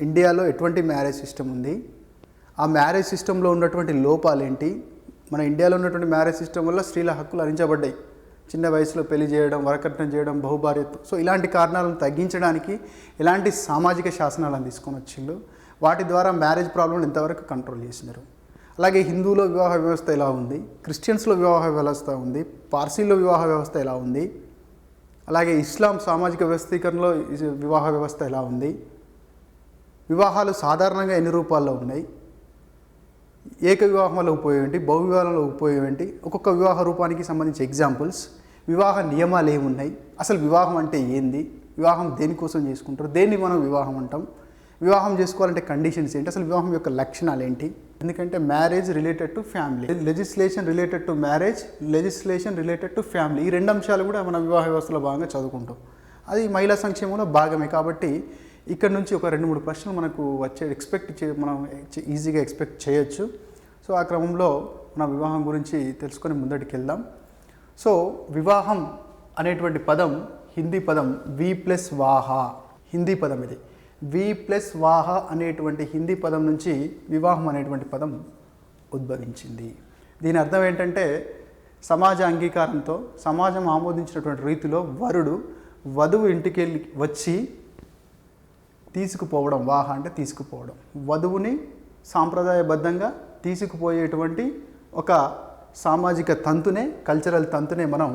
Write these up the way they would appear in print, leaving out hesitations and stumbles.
ఇండియాలో ఎటువంటి marriage system ఉంది, ఆ మ్యారేజ్ సిస్టంలో ఉన్నటువంటి లోపాలు ఏంటి, మన ఇండియాలో ఉన్నటువంటి మ్యారేజ్ సిస్టమ్ వల్ల స్త్రీల హక్కులు హరించబడ్డాయి, చిన్న వయసులో పెళ్లి చేయడం, వరకట్నం చేయడం, బహుభార్యత్వం. సో ఇలాంటి కారణాలను తగ్గించడానికి ఎలాంటి సామాజిక శాసనాలను తీసుకొని వచ్చిండు, వాటి ద్వారా మ్యారేజ్ ప్రాబ్లం ఎంతవరకు కంట్రోల్ చేసినారు. అలాగే హిందువులో వివాహ వ్యవస్థ ఎలా ఉంది, క్రిస్టియన్స్లో వివాహ వ్యవస్థ ఉంది, పార్సీల్లో వివాహ వ్యవస్థ ఎలా ఉంది, అలాగే ఇస్లాం సామాజిక వ్యవస్థీకరణలో వివాహ వ్యవస్థ ఎలా ఉంది, వివాహాలు సాధారణంగా ఎన్ని రూపాల్లో ఉన్నాయి, ఏక వివాహం వల్ల ఉపయోగం ఏంటి, బహువివాహంలో ఉపయోగం ఏంటి, ఒక్కొక్క వివాహ రూపానికి సంబంధించి ఎగ్జాంపుల్స్, వివాహ నియమాలు ఏమున్నాయి, అసలు వివాహం అంటే ఏంది, వివాహం దేనికోసం చేసుకుంటారు, దేన్ని మనం వివాహం అంటాం, వివాహం చేసుకోవాలంటే కండిషన్స్ ఏంటి, అసలు వివాహం యొక్క లక్షణాలు ఏంటి. ఎందుకంటే marriage related to family, legislation related to marriage, legislation related to family, ఈ రెండు అంశాలు కూడా మన వివాహ వ్యవస్థలో భాగంగా చదువుకుంటాం. అది మహిళా సంక్షేమంలో భాగమే. కాబట్టి ఇక్కడ నుంచి ఒక 2-3 ప్రశ్నలు మనకు మనం ఈజీగా ఎక్స్పెక్ట్ చేయొచ్చు. సో ఆ క్రమంలో మన వివాహం గురించి తెలుసుకొని ముందటికి వెళ్దాం. సో వివాహం అనేటువంటి పదం హిందీ పదం వి+వాహ, హిందీ పదం ఇది. వి+వాహ అనేటువంటి హిందీ పదం నుంచి వివాహం అనేటువంటి పదం ఉద్భవించింది. దీని అర్థం ఏంటంటే సమాజ అంగీకారంతో, సమాజం ఆమోదించినటువంటి రీతిలో వరుడు వధువు ఇంటికి వచ్చి తీసుకుపోవడం, వాహ అంటే తీసుకుపోవడం, వధువుని సాంప్రదాయబద్ధంగా తీసుకుపోయేటువంటి ఒక సామాజిక తంతునే, కల్చరల్ తంతునే మనం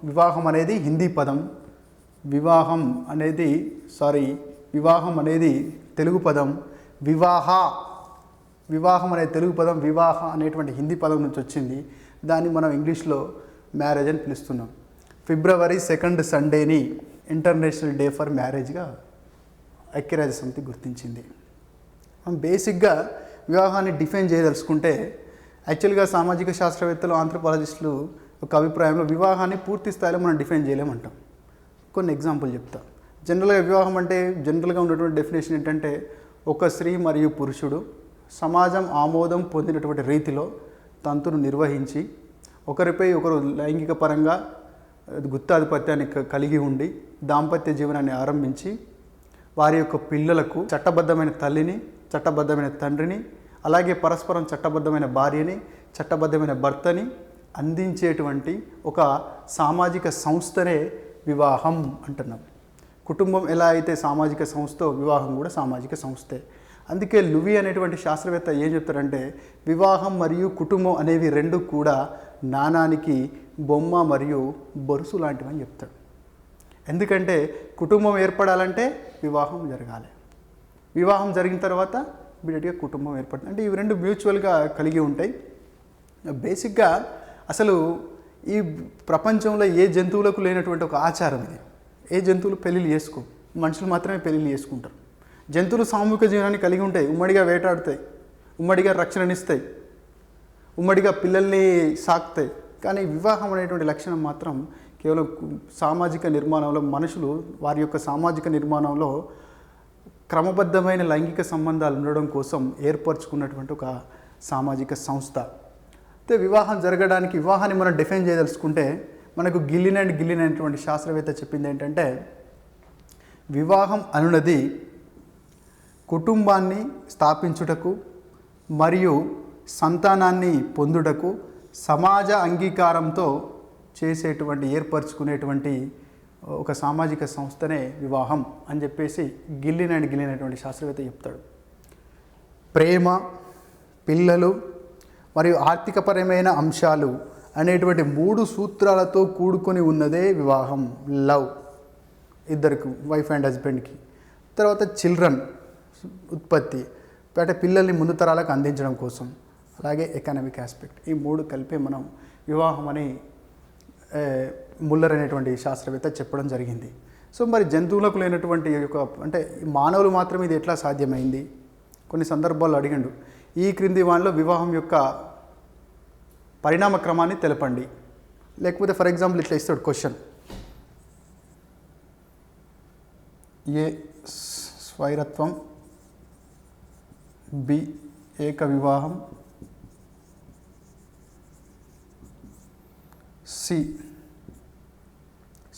వివాహం అనేది హిందీ పదం, వివాహం అనేది తెలుగు పదం, వివాహం అనే తెలుగు పదం వివాహ అనేటువంటి హిందీ పదం నుంచి వచ్చింది. దాన్ని మనం ఇంగ్లీష్లో మ్యారేజ్ అని పిలుస్తున్నాం. February 2nd సండేని ఇంటర్నేషనల్ డే ఫర్ మ్యారేజ్గా ఐక్యరాజ్య సమితి గుర్తించింది. మనం బేసిక్గా వివాహాన్ని డిఫైన్ చేయదలుచుకుంటే యాక్చువల్గా సామాజిక శాస్త్రవేత్తలు, ఆంథ్రోపాలజిస్టులు ఒక అభిప్రాయంలో వివాహాన్ని పూర్తి స్థాయిలో మనం డిఫైన్ చేయలేమంటాం. కొన్ని ఎగ్జాంపుల్ చెప్తా. జనరల్గా వివాహం అంటే జనరల్గా ఉన్నటువంటి డెఫినేషన్ ఏంటంటే ఒక స్త్రీ మరియు పురుషుడు సమాజం ఆమోదం పొందినటువంటి రీతిలో తంతును నిర్వహించి ఒకరిపై ఒకరు లైంగిక పరంగా గుత్తాధిపత్యాన్ని కలిగి ఉండి దాంపత్య జీవనాన్ని ఆరంభించి వారి యొక్క పిల్లలకు చట్టబద్ధమైన తల్లిని, చట్టబద్ధమైన తండ్రిని, అలాగే పరస్పరం చట్టబద్ధమైన భార్యని, చట్టబద్ధమైన భర్తని అందించేటువంటి ఒక సామాజిక సంస్థనే వివాహం అంటున్నాం. కుటుంబం ఎలా అయితే సామాజిక సంస్థో వివాహం కూడా సామాజిక సంస్థే. అందుకే లూయి అనేటువంటి శాస్త్రవేత్త ఏం చెప్తారంటే వివాహం మరియు కుటుంబం అనేవి రెండు కూడా నాణానికి బొమ్మ మరియు బొరుసు లాంటివని చెప్తాడు. ఎందుకంటే కుటుంబం ఏర్పడాలంటే వివాహం జరగాలి, వివాహం జరిగిన తర్వాత ఇమీడియట్గా కుటుంబం ఏర్పడుతుంది. అంటే ఇవి రెండు మ్యూచువల్గా కలిగి ఉంటాయి. బేసిక్గా అసలు ఈ ప్రపంచంలో ఏ జంతువులకు లేనటువంటి ఒక ఆచారం ఇది. ఏ జంతువులు పెళ్ళిళ్ళు చేసుకో, మనుషులు మాత్రమే పెళ్ళిళ్ళు చేసుకుంటారు. జంతువులు సామూహిక జీవనాన్ని కలిగి ఉంటాయి, ఉమ్మడిగా వేటాడుతాయి, ఉమ్మడిగా రక్షణనిస్తాయి, ఉమ్మడిగా పిల్లల్ని సాకుతాయి. కానీ వివాహం అనేటువంటి లక్షణం మాత్రం కేవలం సామాజిక నిర్మాణంలో మనుషులు వారి యొక్క సామాజిక నిర్మాణంలో క్రమబద్ధమైన లైంగిక సంబంధాలు ఉండడం కోసం ఏర్పరచుకున్నటువంటి ఒక సామాజిక సంస్థ. అయితే వివాహం జరగడానికి వివాహాన్ని మనం డిఫైన్ చేయదలుచుకుంటే మనకు గిల్లిన్ అనేటువంటి శాస్త్రవేత్త చెప్పింది ఏంటంటే వివాహం అనున్నది కుటుంబాన్ని స్థాపించుటకు మరియు సంతానాన్ని పొందుటకు సమాజ అంగీకారంతో చేసేటువంటి ఏర్పరచుకునేటువంటి ఒక సామాజిక సంస్థనే వివాహం అని చెప్పేసి గిల్లిన్ అనేటువంటి శాస్త్రవేత్త చెప్తాడు. ప్రేమ, పిల్లలు మరియు ఆర్థికపరమైన అంశాలు అనేటువంటి 3 సూత్రాలతో కూడుకొని ఉన్నదే వివాహం. లవ్, ఇద్దరికి, వైఫ్ అండ్ హస్బెండ్కి. తర్వాత చిల్డ్రన్, ఉత్పత్తి, అంటే పిల్లల్ని ముందు తరాలకు అందించడం కోసం. అలాగే ఎకనామిక్ ఆస్పెక్ట్, ఈ 3 కలిపి మనం వివాహం అని ముల్లర్ అనేటువంటి శాస్త్రవేత్త చెప్పడం జరిగింది. సో మరి జంతువులకు లేనటువంటి అంటే మానవులు మాత్రమే ఇది ఎట్లా సాధ్యమైంది? కొన్ని సందర్భాల్లో అడిగిండు, ఈ క్రింది వానిలో వివాహం యొక్క పరిణామ క్రమాన్ని తెలపండి. లేకపోతే ఫర్ ఎగ్జాంపుల్ ఇట్లా ఇస్తాడు క్వశ్చన్, ఏ స్వైరత్వం, బి ఏక వివాహం, సి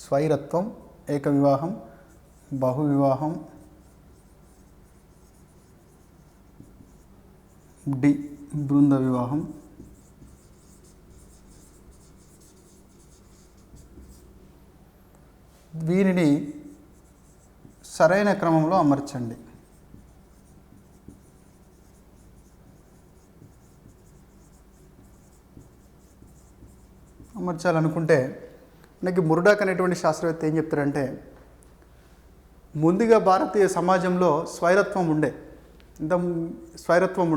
స్వైరత్వం, ఏక వివాహం, బహు వివాహం, డి బృంద వివాహం. వీరిని సరైన క్రమంలో అమర్చండి. అమర్చాలనుకుంటే మనకి ముర్డాక్ అనేటువంటి శాస్త్రవేత్త ఏం చెప్తారంటే, ముందుగా భారతీయ సమాజంలో స్వైరత్వం ఉండే స్వైరత్వం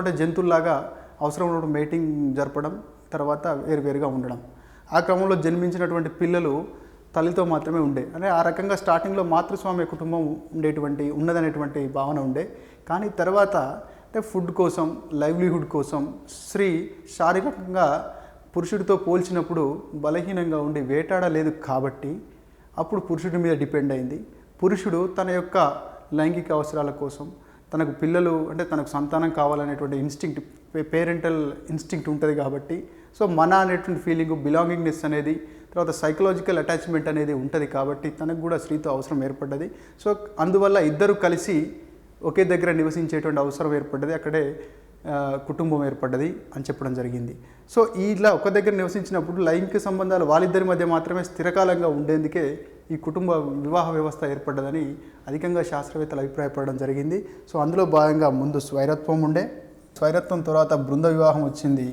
అంటే జంతువుల్లాగా అవసరం ఉన్నప్పుడు మేటింగ్ జరపడం, తర్వాత వేరువేరుగా ఉండడం. ఆ క్రమంలో జన్మించినటువంటి పిల్లలు తల్లితో మాత్రమే ఉండే, అంటే ఆ రకంగా స్టార్టింగ్లో మాతృస్వామ్య కుటుంబం ఉన్నదనేటువంటి భావన ఉండే. కానీ తర్వాత అంటే ఫుడ్ కోసం, లైవ్లీహుడ్ కోసం స్త్రీ శారీరకంగా పురుషుడితో పోల్చినప్పుడు బలహీనంగా ఉండి వేటాడలేదు కాబట్టి అప్పుడు పురుషుడి మీద డిపెండ్ అయింది. పురుషుడు తన యొక్క లైంగిక అవసరాల కోసం, తనకు పిల్లలు అంటే తనకు సంతానం కావాలనేటువంటి ఇన్స్టింక్ట్, పేరెంటల్ ఇన్స్టింక్ట్ ఉంటుంది కాబట్టి, సో మన అనేటువంటి ఫీలింగ్, బిలాంగింగ్నెస్ అనేది, తర్వాత సైకలాజికల్ అటాచ్మెంట్ అనేది ఉంటుంది కాబట్టి తనకు కూడా స్త్రీతో అవసరం ఏర్పడ్డది. సో అందువల్ల ఇద్దరు కలిసి ఒకే దగ్గర నివసించేటువంటి అవసరం ఏర్పడ్డది, అక్కడే కుటుంబం ఏర్పడ్డది అని చెప్పడం జరిగింది. సో ఇలా ఒక దగ్గర నివసించినప్పుడు లైంగిక సంబంధాలు వాళ్ళిద్దరి మధ్య మాత్రమే స్థిరకాలంగా ఉండేందుకే ఈ కుటుంబ వివాహ వ్యవస్థ ఏర్పడ్డదని అధికంగా శాస్త్రవేత్తలు అభిప్రాయపడడం జరిగింది. సో అందులో భాగంగా ముందు స్వైరత్వం తర్వాత బృంద వివాహం వచ్చింది.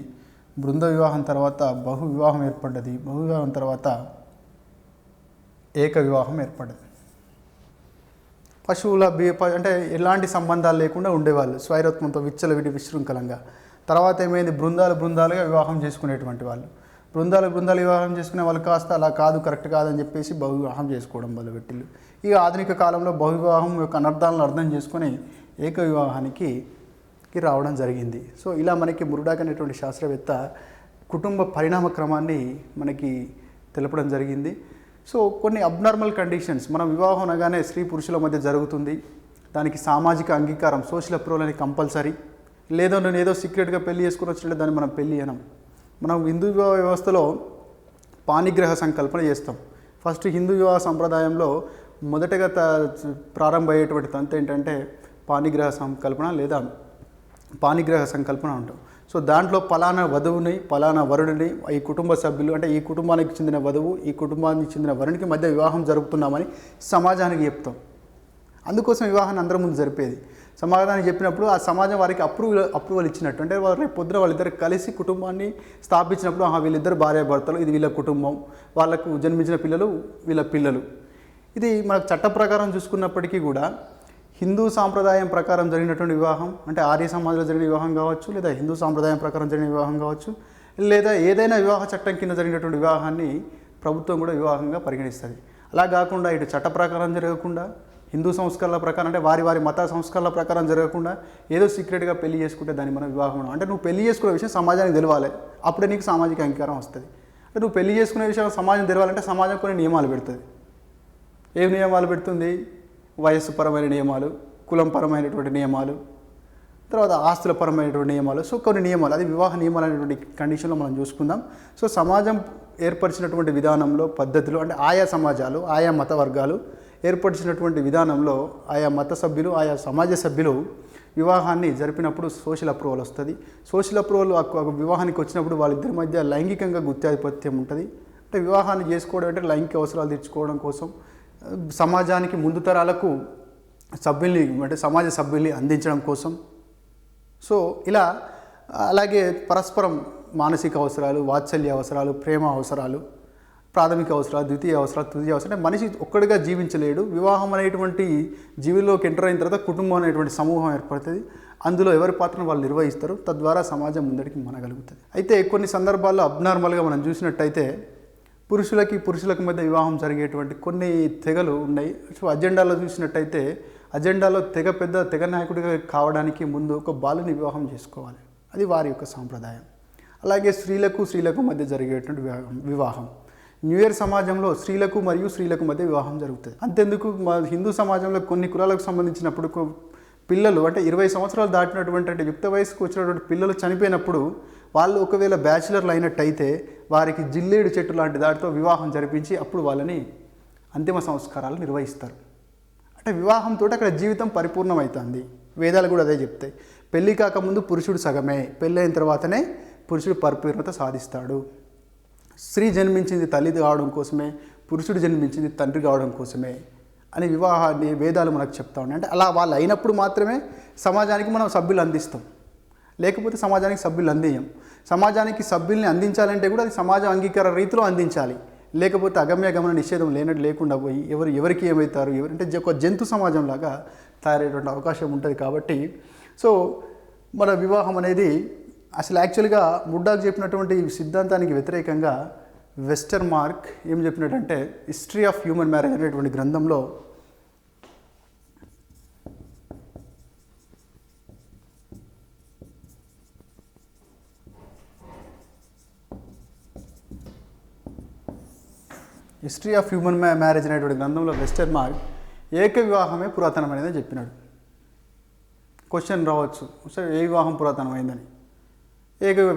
బృంద వివాహం తర్వాత బహు వివాహం ఏర్పడ్డది. బహు వివాహం తర్వాత ఏక వివాహం ఏర్పడ్డది. పశువుల అంటే ఎలాంటి సంబంధాలు లేకుండా ఉండేవాళ్ళు స్వైరత్వంతో విచ్చలవిడి విశృంఖలంగా. తర్వాత ఏమైంది, బృందాలుగా వివాహం చేసుకునేటువంటి వాళ్ళు. బృందాలు వివాహం చేసుకునే వాళ్ళు కాస్త అలా కాదు, కరెక్ట్ కాదని చెప్పేసి బహువివాహం చేసుకోవడం మొదలుపెట్టిళ్ళు. ఇక ఆధునిక కాలంలో బహువివాహం యొక్క అనర్థాలను అర్థం చేసుకొని ఏక వివాహానికి రావడం జరిగింది. సో ఇలా మనకి ముర్డాక్ అనేటువంటి శాస్త్రవేత్త కుటుంబ పరిణామ క్రమాన్ని మనకి తెలపడం జరిగింది. సో కొన్ని అబ్నార్మల్ కండిషన్స్, మనం వివాహం అనగానే స్త్రీ పురుషుల మధ్య జరుగుతుంది, దానికి సామాజిక అంగీకారం, సోషల్ అప్రూవల్ అని కంపల్సరీ. నేను ఏదో సీక్రెట్గా పెళ్లి చేసుకుని వచ్చినట్టు దాన్ని మనం పెళ్ళి అనం. మనం హిందూ వివాహ వ్యవస్థలో పాణిగ్రహ సంకల్పన చేస్తాం. ఫస్ట్ హిందూ వివాహ సంప్రదాయంలో మొదటగా ప్రారంభమయ్యేటువంటి తంతు ఏంటంటే పాణిగ్రహ సంకల్పన లేదా పాణిగ్రహ సంకల్పన అంటాం. సో దాంట్లో పలానా వధువుని, పలానా వరుడిని, ఈ కుటుంబ సభ్యులు అంటే ఈ కుటుంబానికి చెందిన వధువు, ఈ కుటుంబానికి చెందిన వరునికి మధ్య వివాహం జరుపుతున్నామని సమాజానికి చెప్తాం. అందుకోసం వివాహాన్ని అందరి ముందు జరిపేది. సమాజానికి చెప్పినప్పుడు ఆ సమాజం వారికి అప్రూవల్ ఇచ్చినట్టు, అంటే వారు రేపు పొద్దున వాళ్ళిద్దరు కలిసి కుటుంబాన్ని స్థాపించినప్పుడు వీళ్ళిద్దరు భార్యాభర్తలు, ఇది వీళ్ళ కుటుంబం, వాళ్ళకు జన్మించిన పిల్లలు వీళ్ళ పిల్లలు. ఇది మనకు చట్ట ప్రకారం చూసుకున్నప్పటికీ కూడా హిందూ సాంప్రదాయం ప్రకారం జరిగినటువంటి వివాహం, అంటే ఆర్య సమాజంలో జరిగిన వివాహం కావచ్చు, లేదా హిందూ సాంప్రదాయం ప్రకారం జరిగిన వివాహం కావచ్చు, లేదా ఏదైనా వివాహ చట్టం కింద జరిగినటువంటి వివాహాన్ని ప్రభుత్వం కూడా వివాహంగా పరిగణిస్తుంది. అలా కాకుండా ఇటు చట్ట ప్రకారం జరగకుండా, హిందూ సంస్కారాల ప్రకారం అంటే వారి మత సంస్కారాల ప్రకారం జరగకుండా ఏదో సీక్రెట్గా పెళ్లి చేసుకుంటే దాన్ని మనం వివాహం అంటే నువ్వు పెళ్లి చేసుకునే విషయం సమాజానికి తెలవాలి, అప్పుడే నీకు సామాజిక అంగీకారం వస్తుంది. అంటే నువ్వు పెళ్లి చేసుకునే విషయం సమాజం తెలవాలంటే సమాజం కొన్ని నియమాలు పెడుతుంది. ఏ నియమాలు పెడుతుంది? వయస్సు పరమైన నియమాలు, కులం పరమైనటువంటి నియమాలు, తర్వాత ఆస్తుల పరమైనటువంటి నియమాలు. సో కొన్ని నియమాలు, అది వివాహ నియమాలు అనేటువంటి కండిషన్లో మనం చూసుకుందాం. సో సమాజం ఏర్పరిచినటువంటి విధానంలో, పద్ధతులు, అంటే ఆయా సమాజాలు, ఆయా మత వర్గాలు ఏర్పరిచినటువంటి విధానంలో ఆయా మత సభ్యులు, ఆయా సమాజ సభ్యులు వివాహాన్ని జరిపినప్పుడు సోషల్ అప్రూవల్ వస్తుంది. సోషల్ అప్రూవల్ వివాహానికి వచ్చినప్పుడు వాళ్ళిద్దరి మధ్య లైంగికంగా గుత్తాధిపత్యం ఉంటుంది. అంటే వివాహాన్ని చేసుకోవడం అంటే లైంగిక అవసరాలు తీర్చుకోవడం కోసం, సమాజానికి ముందు తరాలకు సభ్యుల్ని అంటే సమాజ సభ్యుల్ని అందించడం కోసం. సో ఇలా అలాగే పరస్పరం మానసిక అవసరాలు, వాత్సల్య అవసరాలు, ప్రేమ అవసరాలు, ప్రాథమిక అవసరాలు, ద్వితీయ అవసరాలు, తృతీయ అవసరాలు, అంటే మనిషి ఒక్కడిగా జీవించలేడు. వివాహం అనేటువంటి జీవిలోకి ఎంటర్ అయిన తర్వాత కుటుంబం అనేటువంటి సమూహం ఏర్పడుతుంది. అందులో ఎవరి పాత్రను వాళ్ళు నిర్వహిస్తారు, తద్వారా సమాజం ముందడికి మనగలుగుతుంది. అయితే కొన్ని సందర్భాల్లో అబ్నార్మల్గా మనం చూసినట్టయితే పురుషులకు మధ్య వివాహం జరిగేటువంటి కొన్ని తెగలు ఉన్నాయి. సో అజెండాలో చూసినట్టయితే అజెండాలో తెగ నాయకుడిగా కావడానికి ముందు ఒక బాలుని వివాహం చేసుకోవాలి, అది వారి యొక్క సాంప్రదాయం. అలాగే స్త్రీలకు మధ్య జరిగేటువంటి వివాహం. న్యూ ఇయర్ సమాజంలో స్త్రీలకు మధ్య వివాహం జరుగుతుంది. అంతెందుకు మా హిందూ సమాజంలో కొన్ని కులాలకు సంబంధించినప్పుడు పిల్లలు అంటే 20 సంవత్సరాలు దాటినటువంటి అంటే యుక్త వయసుకు వచ్చినటువంటి పిల్లలు చనిపోయినప్పుడు వాళ్ళు ఒకవేళ బ్యాచిలర్లు అయినట్టయితే వారికి జిల్లేడు చెట్టు లాంటి దాటితో వివాహం జరిపించి అప్పుడు వాళ్ళని అంతిమ సంస్కారాలు నిర్వహిస్తారు. అంటే వివాహంతో అక్కడ జీవితం పరిపూర్ణమవుతుంది. వేదాలు కూడా అదే చెప్తాయి. పెళ్ళి కాకముందు పురుషుడు సగమే, పెళ్ళైన తర్వాతనే పురుషుడు పరిపూర్ణత సాధిస్తాడు. స్త్రీ జన్మించింది తల్లి కావడం కోసమే, పురుషుడు జన్మించింది తండ్రి కావడం కోసమే అని వివాహాన్ని వేదాలు మనకు చెప్తా ఉన్నాయి. అంటే అలా వాళ్ళు అయినప్పుడు మాత్రమే సమాజానికి మనం సభ్యులు అందిస్తాం, లేకపోతే సమాజానికి సభ్యులు అందించం. సమాజానికి సభ్యుల్ని అందించాలంటే కూడా అది సమాజ అంగీకార రీతిలో అందించాలి, లేకపోతే అగమ్య గమన నిషేధం లేకుండా పోయి ఎవరికి ఏమవుతారు, ఎవరంటే ఒక జంతు సమాజంలాగా తయారయ్యేటువంటి అవకాశం ఉంటుంది. కాబట్టి సో మన వివాహం అనేది అసలు యాక్చువల్గా ముడ్డాకు చెప్పినటువంటి సిద్ధాంతానికి వ్యతిరేకంగా వెస్టర్ మార్క్ ఏం చెప్పినట్టంటే హిస్టరీ ఆఫ్ హ్యూమన్ మ్యారేజ్ అనేటువంటి గ్రంథంలో హిస్టరీ ఆఫ్ హ్యూమన్ మ్యారేజ్ అనేటువంటి గ్రంథంలో వెస్టర్ మార్క్ ఏక వివాహమే పురాతనమైనదని చెప్పినాడు. క్వశ్చన్ రావచ్చు, సరే ఏ వివాహం పురాతనమైందని.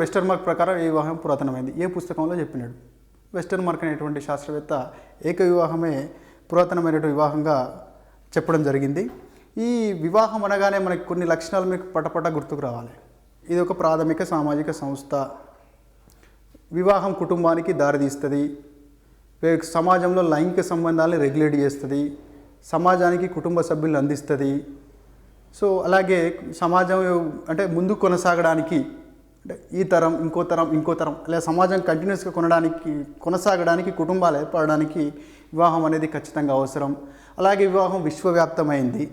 వెస్టర్ మార్క్ ప్రకారం ఏ వివాహం పురాతనమైంది, ఏ పుస్తకంలో చెప్పినాడు? వెస్టర్ మార్క్ అనేటువంటి శాస్త్రవేత్త ఏక వివాహమే పురాతనమైనటువంటి వివాహంగా చెప్పడం జరిగింది. ఈ వివాహం అనగానే మనకి కొన్ని లక్షణాలు మీకు పటపట గుర్తుకు రావాలి. ఇది ఒక ప్రాథమిక సామాజిక సంస్థ. వివాహం కుటుంబానికి దారితీస్తుంది, సమాజంలో లైంగిక సంబంధాలను రెగ్యులేట్ చేస్తుంది, సమాజానికి కుటుంబ సభ్యులను అందిస్తుంది. సో అలాగే సమాజం అంటే ముందు కొనసాగడానికి, అంటే ఈ తరం ఇంకో తరం లేదా సమాజం కంటిన్యూస్గా కొనసాగడానికి కుటుంబాలు ఏర్పడడానికి వివాహం అనేది ఖచ్చితంగా అవసరం. అలాగే వివాహం విశ్వవ్యాప్తమైంది,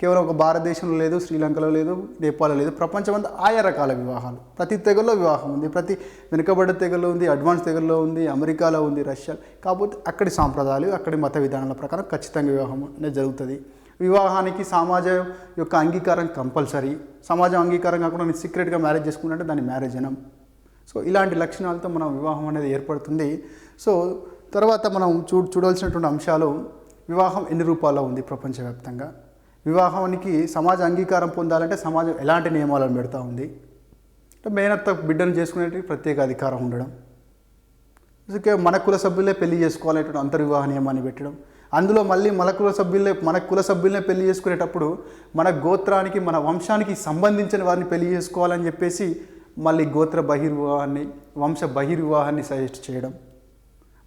కేవలం ఒక భారతదేశంలో లేదు, శ్రీలంకలో లేదు, నేపాల్లో లేదు, ప్రపంచమంతా ఆయా రకాల వివాహాలు. ప్రతి తెగల్లో వివాహం ఉంది, ప్రతి వెనుకబడ్డ తెగల్లో ఉంది, అడ్వాన్స్ తెగల్లో ఉంది, అమెరికాలో ఉంది, రష్యా. కాకపోతే అక్కడి సాంప్రదాయాలు, అక్కడి మత విధానాల ప్రకారం ఖచ్చితంగా వివాహం అనేది జరుగుతుంది. వివాహానికి సమాజం యొక్క అంగీకారం కంపల్సరీ. సమాజం అంగీకారం కాకుండా నేను సీక్రెట్గా మ్యారేజ్ చేసుకుంటే దాన్ని మ్యారేజ్ అనం. సో ఇలాంటి లక్షణాలతో మనం వివాహం అనేది ఏర్పడుతుంది. సో తర్వాత మనం చూడాల్సినటువంటి అంశాలు, వివాహం ఎన్ని రూపాల్లో ఉంది ప్రపంచవ్యాప్తంగా, వివాహానికి సమాజ అంగీకారం పొందాలంటే సమాజం ఎలాంటి నియమాలను పెడతా ఉంది, అంటే మేనత్త బిడ్డను చేసుకునేటివి ప్రత్యేక అధికారం ఉండడం, మన కుల సభ్యులే పెళ్లి చేసుకోవాలనేటువంటి అంతర్వివాహ నియమాన్ని పెట్టడం, అందులో మళ్ళీ మన కుల సభ్యులనే పెళ్లి చేసుకునేటప్పుడు మన గోత్రానికి మన వంశానికి సంబంధించిన వారిని పెళ్లి చేసుకోవాలని చెప్పేసి మళ్ళీ గోత్ర బహిర్వివాహాన్ని, వంశ బహిర్వివాహాన్ని సజెస్ట్ చేయడం,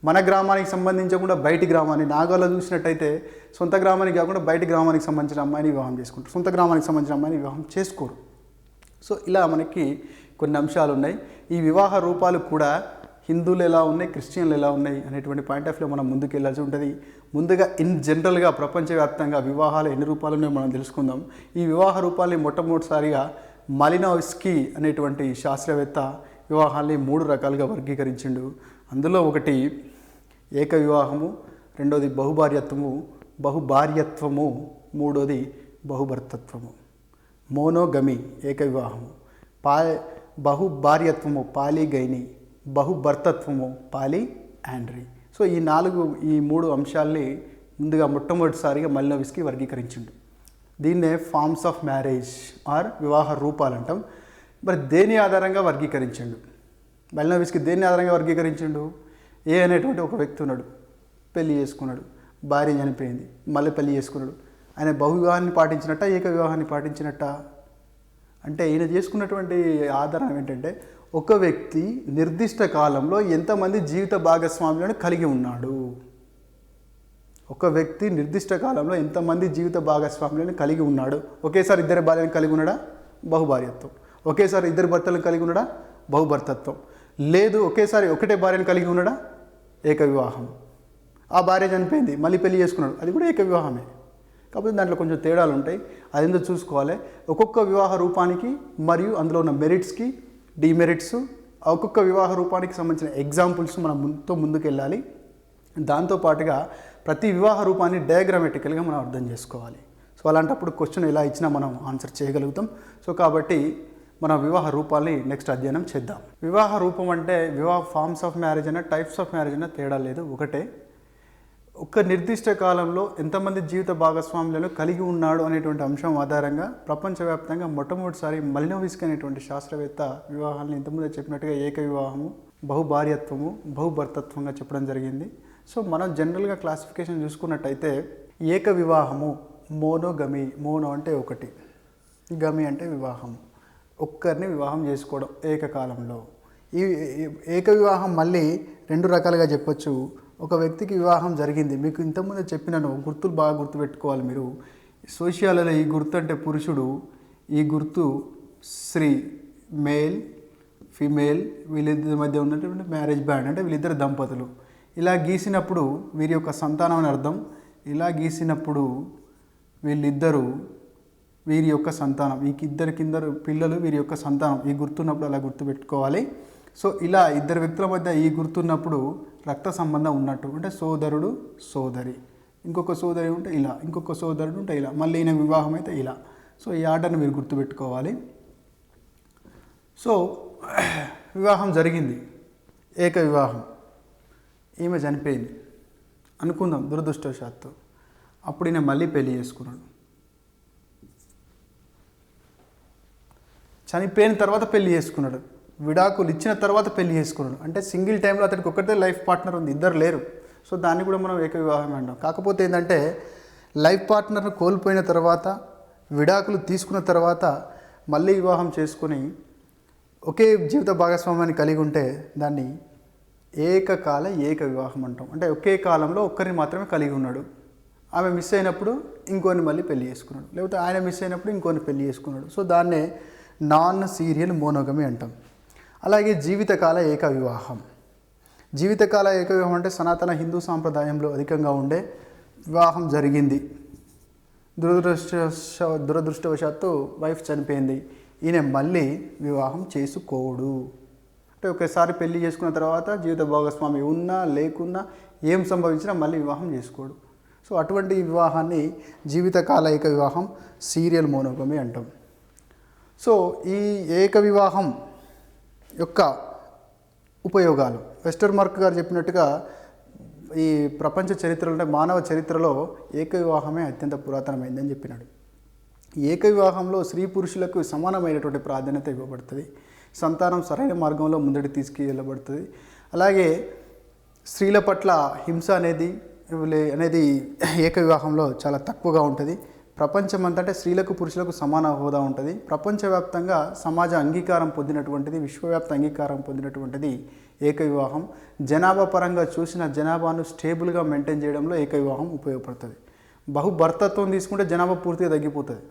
మన గ్రామానికి సంబంధించకుండా బయటి గ్రామాన్ని, నాగాలో చూసినట్టయితే సొంత గ్రామానికి కాకుండా బయటి గ్రామానికి సంబంధించిన అమ్మాయిని వివాహం చేసుకుంటారు, సొంత గ్రామానికి సంబంధించిన అమ్మాయిని వివాహం చేసుకోరు. సో ఇలా మనకి కొన్ని అంశాలు ఉన్నాయి. ఈ వివాహ రూపాలు కూడా హిందువులు ఎలా ఉన్నాయి, క్రిస్టియన్లు ఎలా ఉన్నాయి అనేటువంటి పాయింట్ ఆఫ్ వ్యూలో మనం ముందుకు వెళ్ళాల్సి ఉంటుంది. ముందుగా జనరల్గా ప్రపంచవ్యాప్తంగా వివాహాలు ఎన్ని రూపాలు ఉన్నాయో మనం తెలుసుకుందాం. ఈ వివాహ రూపాల్ని మొట్టమొదటిసారిగా మలినోవ్స్కీ అనేటువంటి శాస్త్రవేత్త వివాహాల్ని 3 రకాలుగా వర్గీకరించిండు. అందులో ఒకటి ఏక వివాహము, రెండోది బహుభార్యత్వము, మూడోది బహుభర్తత్వము. మోనోగమి ఏక వివాహము, బహుభార్యత్వము పాలిగైని, బహుభర్తత్వము పాలి యాండ్రీ. సో ఈ 3 అంశాల్ని ముందుగా మొట్టమొదటిసారిగా మలినోవ్స్కీ వర్గీకరించిండు. దీన్నే ఫార్మ్స్ ఆఫ్ మ్యారేజ్ ఆర్ వివాహ రూపాలు అంటాం. మరి దేని ఆధారంగా వర్గీకరించిండు మలినోవ్స్కీ? దేని ఆధారంగా వర్గీకరించిండు? ఏ అనేటువంటి ఒక వ్యక్తి ఉన్నాడు, పెళ్లి చేసుకున్నాడు, భార్య చనిపోయింది, మళ్ళీ పెళ్లి చేసుకున్నాడు. ఆయన బహువివాహాన్ని పాటించినట్ట, ఏక వివాహాన్ని పాటించినట్ట? అంటే ఈయన చేసుకున్నటువంటి ఆధారం ఏంటంటే ఒక వ్యక్తి నిర్దిష్ట కాలంలో ఎంతమంది జీవిత భాగస్వాములను కలిగి ఉన్నాడు. ఒక వ్యక్తి నిర్దిష్ట కాలంలో ఎంతమంది జీవిత భాగస్వాములను కలిగి ఉన్నాడు. ఒకేసారి 2 భార్యలను కలిగి ఉన్నాడా? బహుభార్యత్వం. ఒకేసారి 2 భర్తలను కలిగి ఉన్నాడా? బహుభర్తత్వం. లేదు, ఒకేసారి ఒకటే భార్యను కలిగి ఉన్నాడా? ఏక వివాహం. ఆ భార్య చనిపోయింది, మళ్ళీ పెళ్లి చేసుకున్నాడు, అది కూడా ఏక వివాహమే. కాకపోతే దాంట్లో కొంచెం తేడాలు ఉంటాయి, అదేందో చూసుకోవాలి. ఒక్కొక్క వివాహ రూపానికి మరియు అందులో ఉన్న మెరిట్స్కి, డిమెరిట్స్, ఒక్కొక్క వివాహ రూపానికి సంబంధించిన ఎగ్జాంపుల్స్ మనం ముందుకు వెళ్ళాలి. దాంతోపాటుగా ప్రతి వివాహ రూపాన్ని డయాగ్రామెటికల్గా మనం అర్థం చేసుకోవాలి. సో అలాంటప్పుడు క్వశ్చన్ ఎలా ఇచ్చినా మనం ఆన్సర్ చేయగలుగుతాం. సో కాబట్టి మన వివాహ రూపాల్ని నెక్స్ట్ అధ్యయనం చేద్దాం. వివాహ రూపం అంటే ఫార్మ్స్ ఆఫ్ మ్యారేజ్ అయినా టైప్స్ ఆఫ్ మ్యారేజ్ అయినా తేడా లేదు, ఒకటే. ఒక నిర్దిష్ట కాలంలో ఎంతమంది జీవిత భాగస్వాములను కలిగి ఉన్నాడు అనేటువంటి అంశం ఆధారంగా ప్రపంచవ్యాప్తంగా మొట్టమొదటిసారి మలినోవ్స్కీ అనేటువంటి శాస్త్రవేత్త వివాహాలను ఇంతకుముందే చెప్పినట్టుగా ఏక వివాహము, బహుభార్యత్వము, బహుభర్తత్వంగా చెప్పడం జరిగింది. సో మనం జనరల్గా క్లాసిఫికేషన్ చూసుకున్నట్టయితే ఏక వివాహము, మోనోగమి, మోనో అంటే ఒకటి, గమి అంటే వివాహం, ఒక్కరిని వివాహం చేసుకోవడం ఏకకాలంలో. ఈ ఏక వివాహం మళ్ళీ 2 రకాలుగా చెప్పొచ్చు. ఒక వ్యక్తికి వివాహం జరిగింది, మీకు ఇంతకుముందు చెప్పినాను, గుర్తులు బాగా గుర్తుపెట్టుకోవాలి మీరు. సోషియాలలో ఈ గుర్తు అంటే పురుషుడు, ఈ గుర్తు స్త్రీ, మేల్ ఫీమేల్, వీళ్ళిద్దరి మధ్య ఉన్నటువంటి మ్యారేజ్ బ్యాండ్ అంటే వీళ్ళిద్దరు దంపతులు. ఇలా గీసినప్పుడు వీరి యొక్క సంతానం అని అర్థం. ఇలా గీసినప్పుడు వీళ్ళిద్దరూ వీరి యొక్క సంతానం, ఈ ఇద్దరు పిల్లలు వీరి యొక్క సంతానం. ఈ గుర్తున్నప్పుడు అలా గుర్తుపెట్టుకోవాలి. సో ఇలా ఇద్దరు వ్యక్తుల మధ్య ఈ గుర్తున్నప్పుడు రక్త సంబంధం ఉన్నట్టు, అంటే సోదరుడు సోదరి, ఇంకొక సోదరి ఉంటే ఇలా, ఇంకొక సోదరుడు ఉంటే ఇలా, మళ్ళీ ఈయన వివాహం అయితే ఇలా. సో ఈ ఆర్డర్ని మీరు గుర్తుపెట్టుకోవాలి. సో వివాహం జరిగింది, ఏక వివాహం. ఈమె చనిపోయింది అనుకుందాం దురదృష్టవశాత్తు. అప్పుడు ఈయన మళ్ళీ పెళ్లి చేసుకున్నాడు. చనిపోయిన తర్వాత పెళ్లి చేసుకున్నాడు, విడాకులు ఇచ్చిన తర్వాత పెళ్లి చేసుకున్నాడు. అంటే సింగిల్ టైంలో అతనికి ఒక్కటే లైఫ్ పార్ట్నర్ ఉంది, ఇద్దరు లేరు. సో దాన్ని కూడా మనం ఏక వివాహం అంటాం. కాకపోతే ఏంటంటే లైఫ్ పార్ట్నర్ను కోల్పోయిన తర్వాత, విడాకులు తీసుకున్న తర్వాత మళ్ళీ వివాహం చేసుకుని ఒకే జీవిత భాగస్వామ్యాన్ని కలిగి ఉంటే దాన్ని ఏకకాల ఏక వివాహం అంటాం. అంటే ఒకే కాలంలో ఒక్కరిని మాత్రమే కలిగి ఉన్నాడు. ఆమె మిస్ అయినప్పుడు ఇంకోని మళ్ళీ పెళ్లి చేసుకున్నాడు, లేకపోతే ఆయన మిస్ అయినప్పుడు ఇంకోని పెళ్లి చేసుకున్నాడు. సో దాన్నే నాన్ సీరియల్ మోనోగమి అంటాం. అలాగే జీవితకాల ఏక వివాహం. జీవితకాల ఏక వివాహం అంటే సనాతన హిందూ సాంప్రదాయంలో అధికంగా ఉండే వివాహం జరిగింది, దురదృష్టవశాత్తు వైఫ్ చనిపోయింది, ఈయన మళ్ళీ వివాహం చేసుకోడు. అంటే ఒకసారి పెళ్లి చేసుకున్న తర్వాత జీవిత భాగస్వామి ఉన్నా లేకున్నా ఏం సంభవించినా మళ్ళీ వివాహం చేసుకోడు. సో అటువంటి వివాహాన్ని జీవితకాల ఏక వివాహం, సీరియల్ మోనోగమి అంటాం. సో ఈ ఏక వివాహం యొక్క ఉపయోగాలు వెస్టర్ మార్క్ గారు చెప్పినట్టుగా ఈ ప్రపంచ చరిత్రలో, అంటే మానవ చరిత్రలో ఏక వివాహమే అత్యంత పురాతనమైందని చెప్పినాడు. ఏక వివాహంలో స్త్రీ పురుషులకు సమానమైనటువంటి ప్రాధాన్యత ఇవ్వబడుతుంది. సంతానం సరైన మార్గంలో ముందడి తీసుకెళ్ళబడుతుంది. అలాగే స్త్రీల పట్ల హింస అనేది ఏక వివాహంలో చాలా తక్కువగా ఉంటుంది. ప్రపంచమంతా అంటే స్త్రీలకు పురుషులకు సమాన హోదా ఉంటుంది. ప్రపంచవ్యాప్తంగా సమాజ అంగీకారం పొందినటువంటిది, విశ్వవ్యాప్త అంగీకారం పొందినటువంటిది ఏక వివాహం. జనాభా పరంగా చూసిన జనాభాను స్టేబుల్గా మెయింటైన్ చేయడంలో ఏక వివాహం ఉపయోగపడుతుంది. బహుభర్తత్వం తీసుకుంటే జనాభా పూర్తిగా తగ్గిపోతుంది,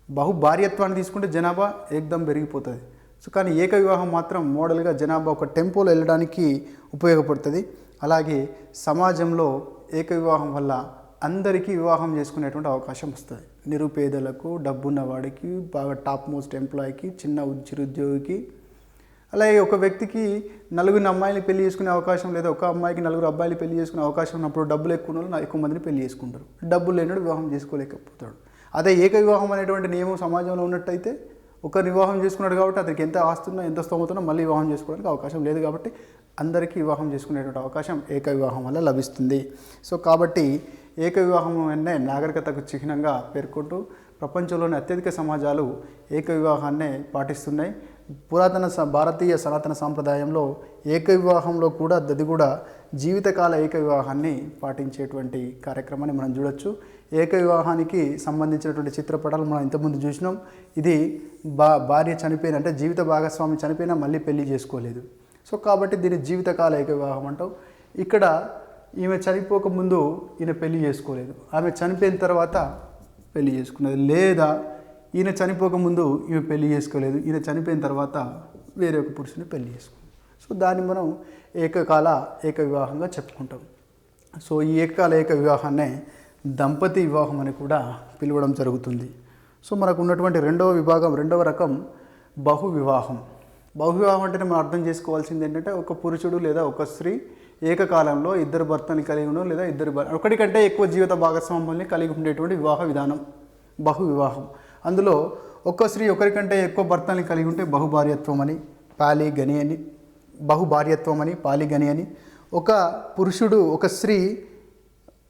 బహుభార్యత్వాన్ని తీసుకుంటే జనాభా ఏకదం పెరిగిపోతుంది. సో కానీ ఏక వివాహం మాత్రం మోడల్గా జనాభా ఒక టెంపోలో వెళ్ళడానికి ఉపయోగపడుతుంది. అలాగే సమాజంలో ఏక వివాహం వల్ల అందరికీ వివాహం చేసుకునేటువంటి అవకాశం వస్తుంది. నిరుపేదలకు, డబ్బున్న వాడికి, బాగా టాప్ మోస్ట్ ఎంప్లాయీకి, చిన్న చిరుద్యోగికి. అలాగే ఒక వ్యక్తికి 4 అమ్మాయిని పెళ్లి చేసుకునే అవకాశం, లేదా ఒక అమ్మాయికి 4 అబ్బాయిలు పెళ్లి చేసుకునే అవకాశం ఉన్నప్పుడు డబ్బులు ఎక్కువ ఉన్న వాళ్ళు ఎక్కువ మందిని పెళ్లి చేసుకుంటారు. డబ్బులు లేనివాడు వివాహం చేసుకోలేకపోతాడు. అదే ఏక వివాహం అనేటువంటి నియమం సమాజంలో ఉన్నట్టయితే ఒకరిని వివాహం చేసుకున్నాడు కాబట్టి అతనికి ఎంత ఆస్తున్నా ఎంత స్తోమతున్నా మళ్ళీ వివాహం చేసుకోవడానికి అవకాశం లేదు. కాబట్టి అందరికీ వివాహం చేసుకునేటువంటి అవకాశం ఏక వివాహం వల్ల లభిస్తుంది. సో కాబట్టి ఏక వివాహం అనే నాగరికతకు చిహ్నంగా పేర్కొంటూ ప్రపంచంలోని అత్యధిక సమాజాలు ఏక వివాహాన్నే పాటిస్తున్నాయి. పురాతన భారతీయ సనాతన సాంప్రదాయంలో ఏక వివాహంలో కూడా అది కూడా జీవితకాల ఏక వివాహాన్ని పాటించేటువంటి కార్యక్రమాన్ని మనం చూడొచ్చు. ఏక వివాహానికి సంబంధించినటువంటి చిత్రపటాలు మనం ఇంతకుముందు చూసినాం. ఇది భార్య చనిపోయిన, అంటే జీవిత భాగస్వామి చనిపోయినా మళ్ళీ పెళ్లి చేసుకోలేదు. సో కాబట్టి దీన్ని జీవితకాల ఏక వివాహం అంటాం. ఇక్కడ ఈమె చనిపోకముందు ఈయన పెళ్లి చేసుకోలేదు, ఆమె చనిపోయిన తర్వాత పెళ్లి చేసుకున్నది, లేదా ఈయన చనిపోకముందు ఈమె పెళ్లి చేసుకోలేదు, ఈయన చనిపోయిన తర్వాత వేరే ఒక పురుషుని పెళ్లి చేసుకుంది. సో దాన్ని మనం ఏకకాల ఏక వివాహంగా చెప్పుకుంటాం. సో ఈ ఏకకాల ఏక వివాహాన్నే దంపతి వివాహం అని కూడా పిలవడం జరుగుతుంది. సో మనకు ఉన్నటువంటి రెండవ రకం బహు వివాహం. బహు వివాహం అంటేనే మనం అర్థం చేసుకోవాల్సింది ఏంటంటే ఒక పురుషుడు లేదా ఒక స్త్రీ ఏకకాలంలో ఇద్దరు భర్తని కలిగి ఉండడం, లేదా ఒకటి కంటే ఎక్కువ జీవిత భాగస్వాముల్ని కలిగి ఉండేటువంటి వివాహ విధానం బహు వివాహం. అందులో ఒక స్త్రీ ఒకరికంటే ఎక్కువ భర్తల్ని కలిగి ఉంటే బహుభార్యత్వం అని, పాలిగని అని, బహుభార్యత్వం అని, పాలిగని అని. ఒక పురుషుడు ఒక స్త్రీ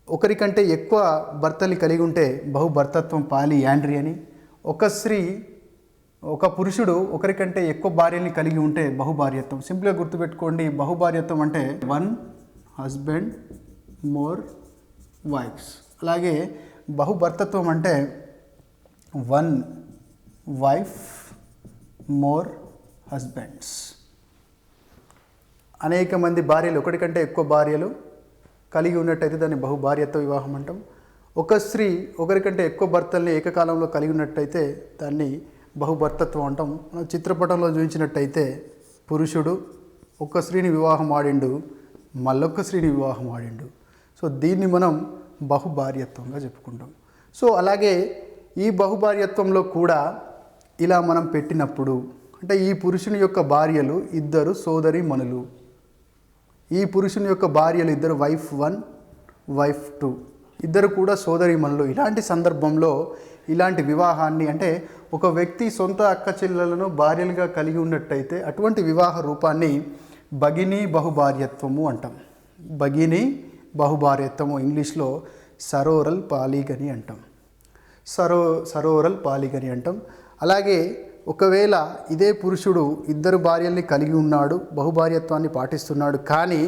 ఒకరికంటే ఎక్కువ భర్తల్ని కలిగి ఉంటే బహుభర్తత్వం, పాలియాండ్రీ అని. ఒక పురుషుడు ఒకరికంటే ఎక్కువ భార్యల్ని కలిగి ఉంటే బహుభార్యత్వం. సింపుల్గా గుర్తుపెట్టుకోండి, బహుభార్యత్వం అంటే 1 husband more wives. అలాగే బహుభర్తత్వం అంటే 1 వైఫ్ మోర్ హస్బెండ్స్. అనేక మంది భార్యలు, ఒకటి కంటే ఎక్కువ భార్యలు కలిగి ఉన్నట్టయితే దాన్ని బహుభార్యత్వ వివాహం అంటాం. ఒక స్త్రీ ఒకరికంటే ఎక్కువ భర్తల్ని ఏకకాలంలో కలిగి ఉన్నట్టయితే దాన్ని బహుభర్తత్వం అంటాం. మనం చిత్రపటంలో చూపించినట్టయితే పురుషుడు ఒక స్త్రీని వివాహం ఆడిండు, మళ్ళొక్క స్త్రీని వివాహం ఆడిండు. సో దీన్ని మనం బహుభార్యత్వంగా చెప్పుకుంటాం. సో అలాగే ఈ బహుభార్యత్వంలో కూడా ఇలా మనం పెట్టినప్పుడు అంటే ఈ పురుషుని యొక్క భార్యలు ఇద్దరు సోదరీమణులు, ఈ పురుషుని యొక్క భార్యలు ఇద్దరు వైఫ్ 1 వైఫ్ 2 ఇద్దరు కూడా సోదరీమణులు. ఇలాంటి సందర్భంలో ఇలాంటి వివాహాన్ని అంటే ఒక వ్యక్తి సొంత అక్క చెల్లెలను భార్యలుగా కలిగి ఉన్నట్టయితే అటువంటి వివాహ రూపాన్ని భగినీ బహుభార్యత్వము అంటాం. భగినీ బహుభార్యత్వము ఇంగ్లీష్లో సరోరల్ పాలిగని అంటాం. సరోరల్ పాలిగని అంటాం. అలాగే ఒకవేళ ఇదే పురుషుడు ఇద్దరు భార్యల్ని కలిగి ఉన్నాడు, బహుభార్యత్వాన్ని పాటిస్తున్నాడు, కానీ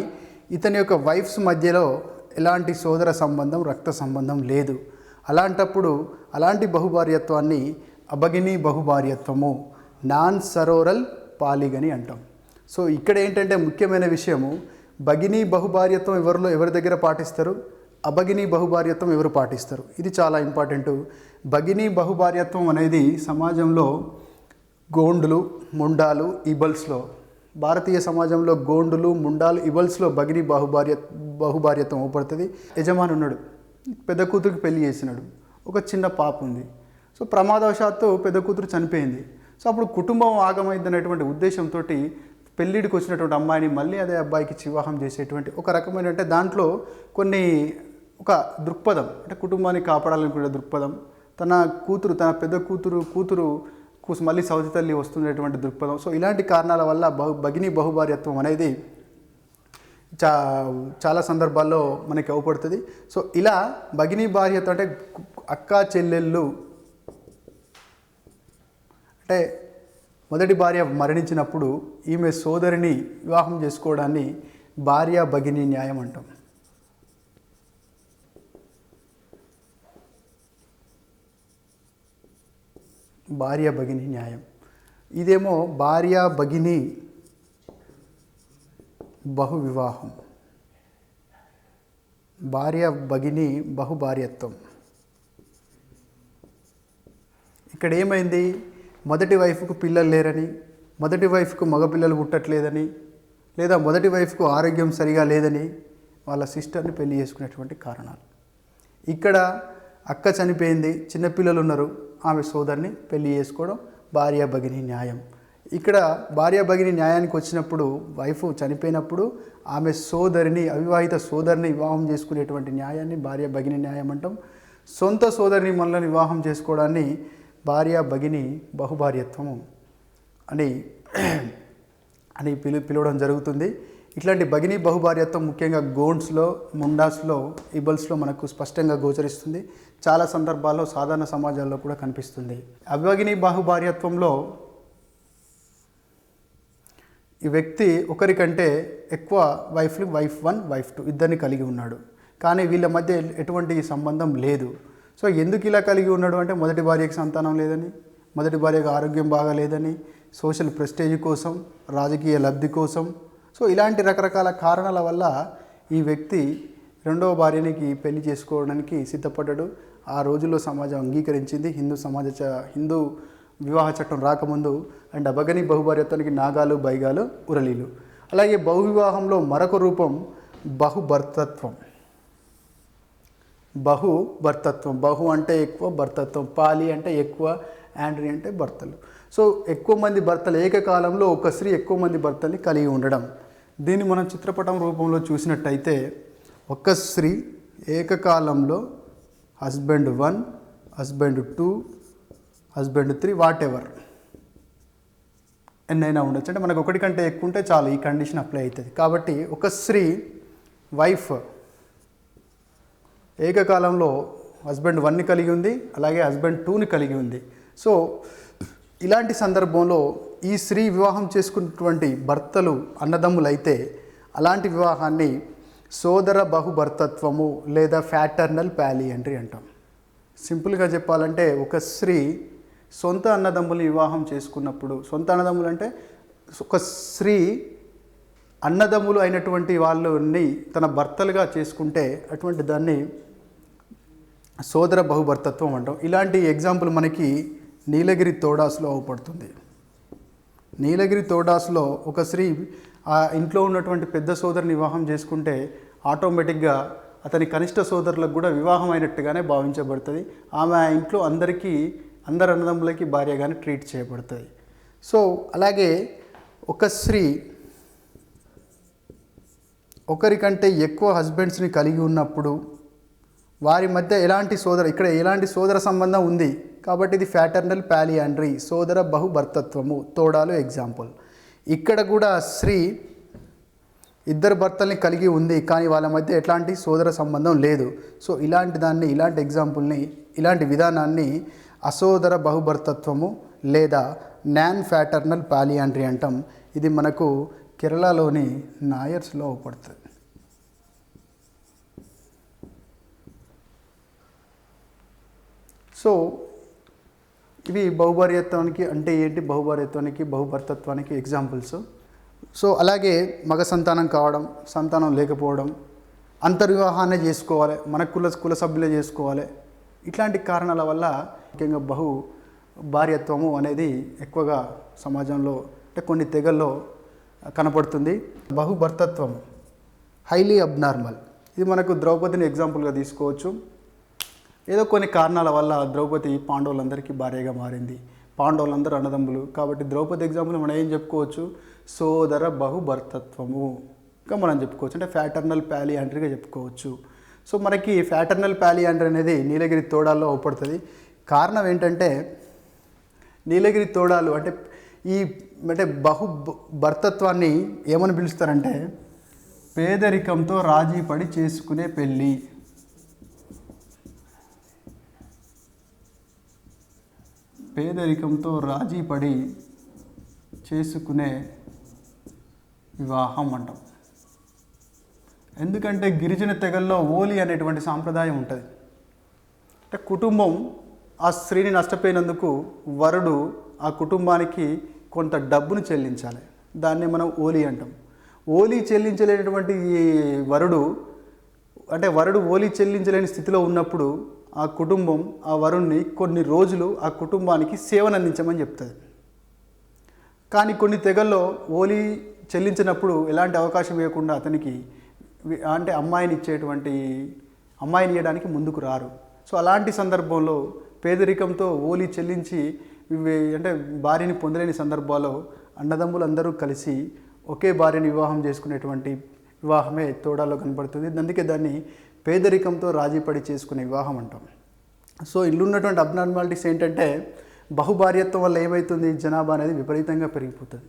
ఇతని యొక్క వైఫ్స్ మధ్యలో ఎలాంటి సోదర సంబంధం, రక్త సంబంధం లేదు. అలాంటప్పుడు అలాంటి బహుభార్యత్వాన్ని అభగినీ బహుభార్యత్వము, నాన్ సరోరల్ పాలిగని అంటాం. సో ఇక్కడ ఏంటంటే ముఖ్యమైన విషయము, భగినీ బహుభార్యత్వం ఎవరి దగ్గర పాటిస్తారు, అభగినీ బహుభార్యత్వం ఎవరు పాటిస్తారు, ఇది చాలా ఇంపార్టెంటు. భగినీ బహుభార్యత్వం అనేది సమాజంలో గోండులు, ముండాలు, ఇబల్స్లో, భారతీయ సమాజంలో గోండులు, ముండాలు, ఇబల్స్లో భగినీ బహుభార్యత్వం అవపడుతుంది. యజమాని ఉన్నాడు, పెద్ద కూతురికి పెళ్లి చేసినాడు, ఒక చిన్న పాప ఉంది. సో ప్రమాదవశాత్తు పెద్ద కూతురు చనిపోయింది. సో అప్పుడు కుటుంబం ఆగమైంది అనేటువంటి ఉద్దేశంతో పెళ్ళిడికి వచ్చినటువంటి అమ్మాయిని మళ్ళీ అదే అబ్బాయికి వివాహం చేసేటువంటి ఒక రకమైన అంటే దాంట్లో ఒక దృక్పథం అంటే కుటుంబాన్ని కాపాడాలనుకునే దృక్పథం, తన పెద్ద కూతురు మళ్ళీ సౌతి తల్లి వస్తున్నటువంటి దృక్పథం. సో ఇలాంటి కారణాల వల్ల భగినీ బహుభార్యత్వం అనేది చాలా సందర్భాల్లో మనకి అవపడుతుంది. సో ఇలా భగినీ భార్యత్వం అంటే అక్క చెల్లెళ్ళు అంటే మొదటి భార్య మరణించినప్పుడు ఈమె సోదరిని వివాహం చేసుకోవడాన్ని భార్య భగినీ న్యాయం అంటాం. భార్య భగినీ న్యాయం. ఇదేమో భార్య భగినీ బహు వివాహం, భార్య భగినీ బహుభార్యత్వం. ఇక్కడ ఏమైంది, మొదటి వైఫ్కు పిల్లలు లేరని, మొదటి వైఫ్కు మగపిల్లలు పుట్టట్లేదని, లేదా మొదటి వైఫ్కు ఆరోగ్యం సరిగా లేదని వాళ్ళ సిస్టర్ని పెళ్లి చేసుకునేటువంటి కారణాలు. ఇక్కడ అక్క చనిపోయింది, చిన్నపిల్లలు ఉన్నారు, ఆమె సోదరిని పెళ్లి చేసుకోవడం భార్య భగినీ న్యాయం. ఇక్కడ భార్య భగినీ న్యాయానికి వచ్చినప్పుడు వైఫ్ చనిపోయినప్పుడు ఆమె సోదరిని, అవివాహిత సోదరిని వివాహం చేసుకునేటువంటి న్యాయాన్ని భార్య భగినీ న్యాయం అంటాం. సొంత సోదరిని మనల్ని వివాహం చేసుకోవడాన్ని భార్య భగినీ బహుభార్యత్వము అని పిలవడం జరుగుతుంది. ఇట్లాంటి భగినీ బహుభార్యత్వం ముఖ్యంగా గోండ్స్లో, ముండాస్లో, ఇబల్స్లో మనకు స్పష్టంగా గోచరిస్తుంది. చాలా సందర్భాల్లో సాధారణ సమాజాల్లో కూడా కనిపిస్తుంది. అభగినీ బహుభార్యత్వంలో ఈ వ్యక్తి ఒకరికంటే ఎక్కువ వైఫ్ 1 వైఫ్ 2 ఇద్దరిని కలిగి ఉన్నాడు, కానీ వీళ్ళ మధ్య ఎటువంటి సంబంధం లేదు. సో ఎందుకు ఇలా కలిగి ఉన్నాడు అంటే మొదటి భార్యకి సంతానం లేదని, మొదటి భార్యకు ఆరోగ్యం బాగాలేదని, సోషల్ ప్రెస్టేజ్ కోసం, రాజకీయ లబ్ధి కోసం. సో ఇలాంటి రకరకాల కారణాల వల్ల ఈ వ్యక్తి రెండవ భార్యనికి పెళ్లి చేసుకోవడానికి సిద్ధపడ్డాడు. ఆ రోజుల్లో సమాజం అంగీకరించింది. హిందూ వివాహ చట్టం రాకముందు అండ్ అభగినీ బహుభార్యత్వానికి నాగాలు, బైగాలు, ఉరళీలు. అలాగే బహువివాహంలో మరొక రూపం బహుభర్తత్వం. బహు అంటే ఎక్కువ, భర్తత్వం, పాలి అంటే ఎక్కువ, యాండ్రీ అంటే భర్తలు. సో ఎక్కువ మంది భర్తలు, ఏకకాలంలో ఒక స్త్రీ ఎక్కువ మంది భర్తల్ని కలిగి ఉండడం. దీన్ని మనం చిత్రపటం రూపంలో చూసినట్టయితే ఒక స్త్రీ ఏకకాలంలో husband 1, husband 2, husband 3 what ever ఎన్నైనా ఉండొచ్చు. అంటే మనకు ఒకటి కంటే ఎక్కువ ఉంటే చాలు, ఈ కండిషన్ అప్లై అవుతుంది. కాబట్టి ఒక స్త్రీ వైఫ్ ఏకకాలంలో హస్బెండ్ 1ని కలిగి ఉంది, అలాగే హస్బెండ్ 2ని కలిగి ఉంది. సో ఇలాంటి సందర్భంలో ఈ స్త్రీ వివాహం చేసుకున్నటువంటి భర్తలు అన్నదమ్ములైతే అలాంటి వివాహాన్ని సోదర బహుభర్తత్వము లేదా ఫ్యాటర్నల్ ప్యాలియండ్రీ అంటాం. సింపుల్గా చెప్పాలంటే ఒక స్త్రీ సొంత అన్నదమ్ముల్ని వివాహం చేసుకున్నప్పుడు, సొంత అన్నదమ్ములు అంటే ఒక స్త్రీ అన్నదమ్ములు అయినటువంటి వాళ్ళని తన భర్తలుగా చేసుకుంటే అటువంటి దాన్ని సోదర బహుభర్తత్వం అంటాం. ఇలాంటి ఎగ్జాంపుల్ మనకి నీలగిరి తోడాస్లో అవపడుతుంది. నీలగిరి తోడాస్లో ఒక స్త్రీ ఆ ఇంట్లో ఉన్నటువంటి పెద్ద సోదరిని వివాహం చేసుకుంటే ఆటోమేటిక్గా అతని కనిష్ట సోదరులకు కూడా వివాహం అయినట్టుగానే భావించబడుతుంది. ఆమె ఆ ఇంట్లో అందరి అన్నదమ్ములకి భార్యగానే ట్రీట్ చేయబడుతుంది. సో అలాగే ఒక స్త్రీ ఒకరికంటే ఎక్కువ హస్బెండ్స్ని కలిగి ఉన్నప్పుడు వారి మధ్య ఎలాంటి సోదర సంబంధం ఉంది కాబట్టి ఇది ఫ్యాటర్నల్ పాలియాండ్రీ, సోదర బహుభర్తత్వము, తోడాలు ఎగ్జాంపుల్. ఇక్కడ కూడా స్త్రీ ఇద్దరు భర్తల్ని కలిగి ఉంది కానీ వాళ్ళ మధ్య ఎట్లాంటి సోదర సంబంధం లేదు. సో ఇలాంటి ఎగ్జాంపుల్ని, ఇలాంటి విధానాన్ని అసోదర బహుభర్తత్వము లేదా నాన్ ఫ్యాటర్నల్ పాలియాండ్రీ అంటాం. ఇది మనకు కేరళలోని నాయర్స్లో అవపడుతుంది. సో ఇవి బహుభార్యత్వానికి అంటే ఏంటి, బహుభార్యత్వానికి బహుభర్తత్వానికి ఎగ్జాంపుల్స్. సో అలాగే మగ సంతానం కావడం, సంతానం లేకపోవడం, అంతర్వివాహాన్ని చేసుకోవాలి, మన కుల సభ్యులే చేసుకోవాలి, ఇట్లాంటి కారణాల వల్ల ముఖ్యంగా భార్యత్వము అనేది ఎక్కువగా సమాజంలో అంటే కొన్ని తెగల్లో కనపడుతుంది. బహుభర్తత్వం హైలీ అబ్నార్మల్. ఇది మనకు ద్రౌపదిని ఎగ్జాంపుల్గా తీసుకోవచ్చు. ఏదో కొన్ని కారణాల వల్ల ద్రౌపది పాండవులందరికీ భార్యగా మారింది. పాండవులందరూ అన్నదమ్ములు కాబట్టి ద్రౌపది ఎగ్జాంపుల్ మనం ఏం చెప్పుకోవచ్చు, సోదర బహుభర్తత్వముగా మనం చెప్పుకోవచ్చు, అంటే ఫ్యాటర్నల్ పాలియాండ్రీగా చెప్పుకోవచ్చు. సో మనకి ఫ్యాటర్నల్ పాలియాండ్రీ అనేది నీలగిరి తోడాల్లో అవపడుతుంది. కారణం ఏంటంటే నీలగిరి తోడాలు అంటే బహుభర్తత్వాన్ని ఏమని పిలుస్తారంటే పేదరికంతో రాజీ పడి చేసుకునే పెళ్ళి. పేదరికంతో రాజీ పడి చేసుకునే వివాహం అంటాం. ఎందుకంటే గిరిజన తెగల్లో ఓలి అనేటువంటి సాంప్రదాయం ఉంటుంది. అంటే కుటుంబం ఆ స్త్రీని నష్టపోయినందుకు వరుడు ఆ కుటుంబానికి కొంత డబ్బును చెల్లించాలి. దాన్ని మనం ఓలి అంటాం. ఓలి చెల్లించలేనటువంటి వరుడు ఓలి చెల్లించలేని స్థితిలో ఉన్నప్పుడు ఆ కుటుంబం ఆ వరుణ్ణి కొన్ని రోజులు ఆ కుటుంబానికి సేవను అందించమని చెప్తుంది. కానీ కొన్ని తెగల్లో ఓలి చెల్లించినప్పుడు ఎలాంటి అవకాశం ఇవ్వకుండా అతనికి అంటే అమ్మాయిని ఇవ్వడానికి ముందుకు రారు. సో అలాంటి సందర్భంలో పేదరికంతో ఓలి చెల్లించి అంటే భార్యని పొందలేని సందర్భాల్లో అన్నదమ్ములందరూ కలిసి ఒకే భార్యని వివాహం చేసుకునేటువంటి వివాహమే తోడాలో కనపడుతుంది. అందుకే దాన్ని పేదరికంతో రాజీపడి చేసుకునే వివాహం అంటాం. సో ఇల్లున్నటువంటి అబ్నార్మాలిటీస్ ఏంటంటే బహుభార్యత్వం వల్ల ఏమవుతుంది, జనాభా అనేది విపరీతంగా పెరిగిపోతుంది.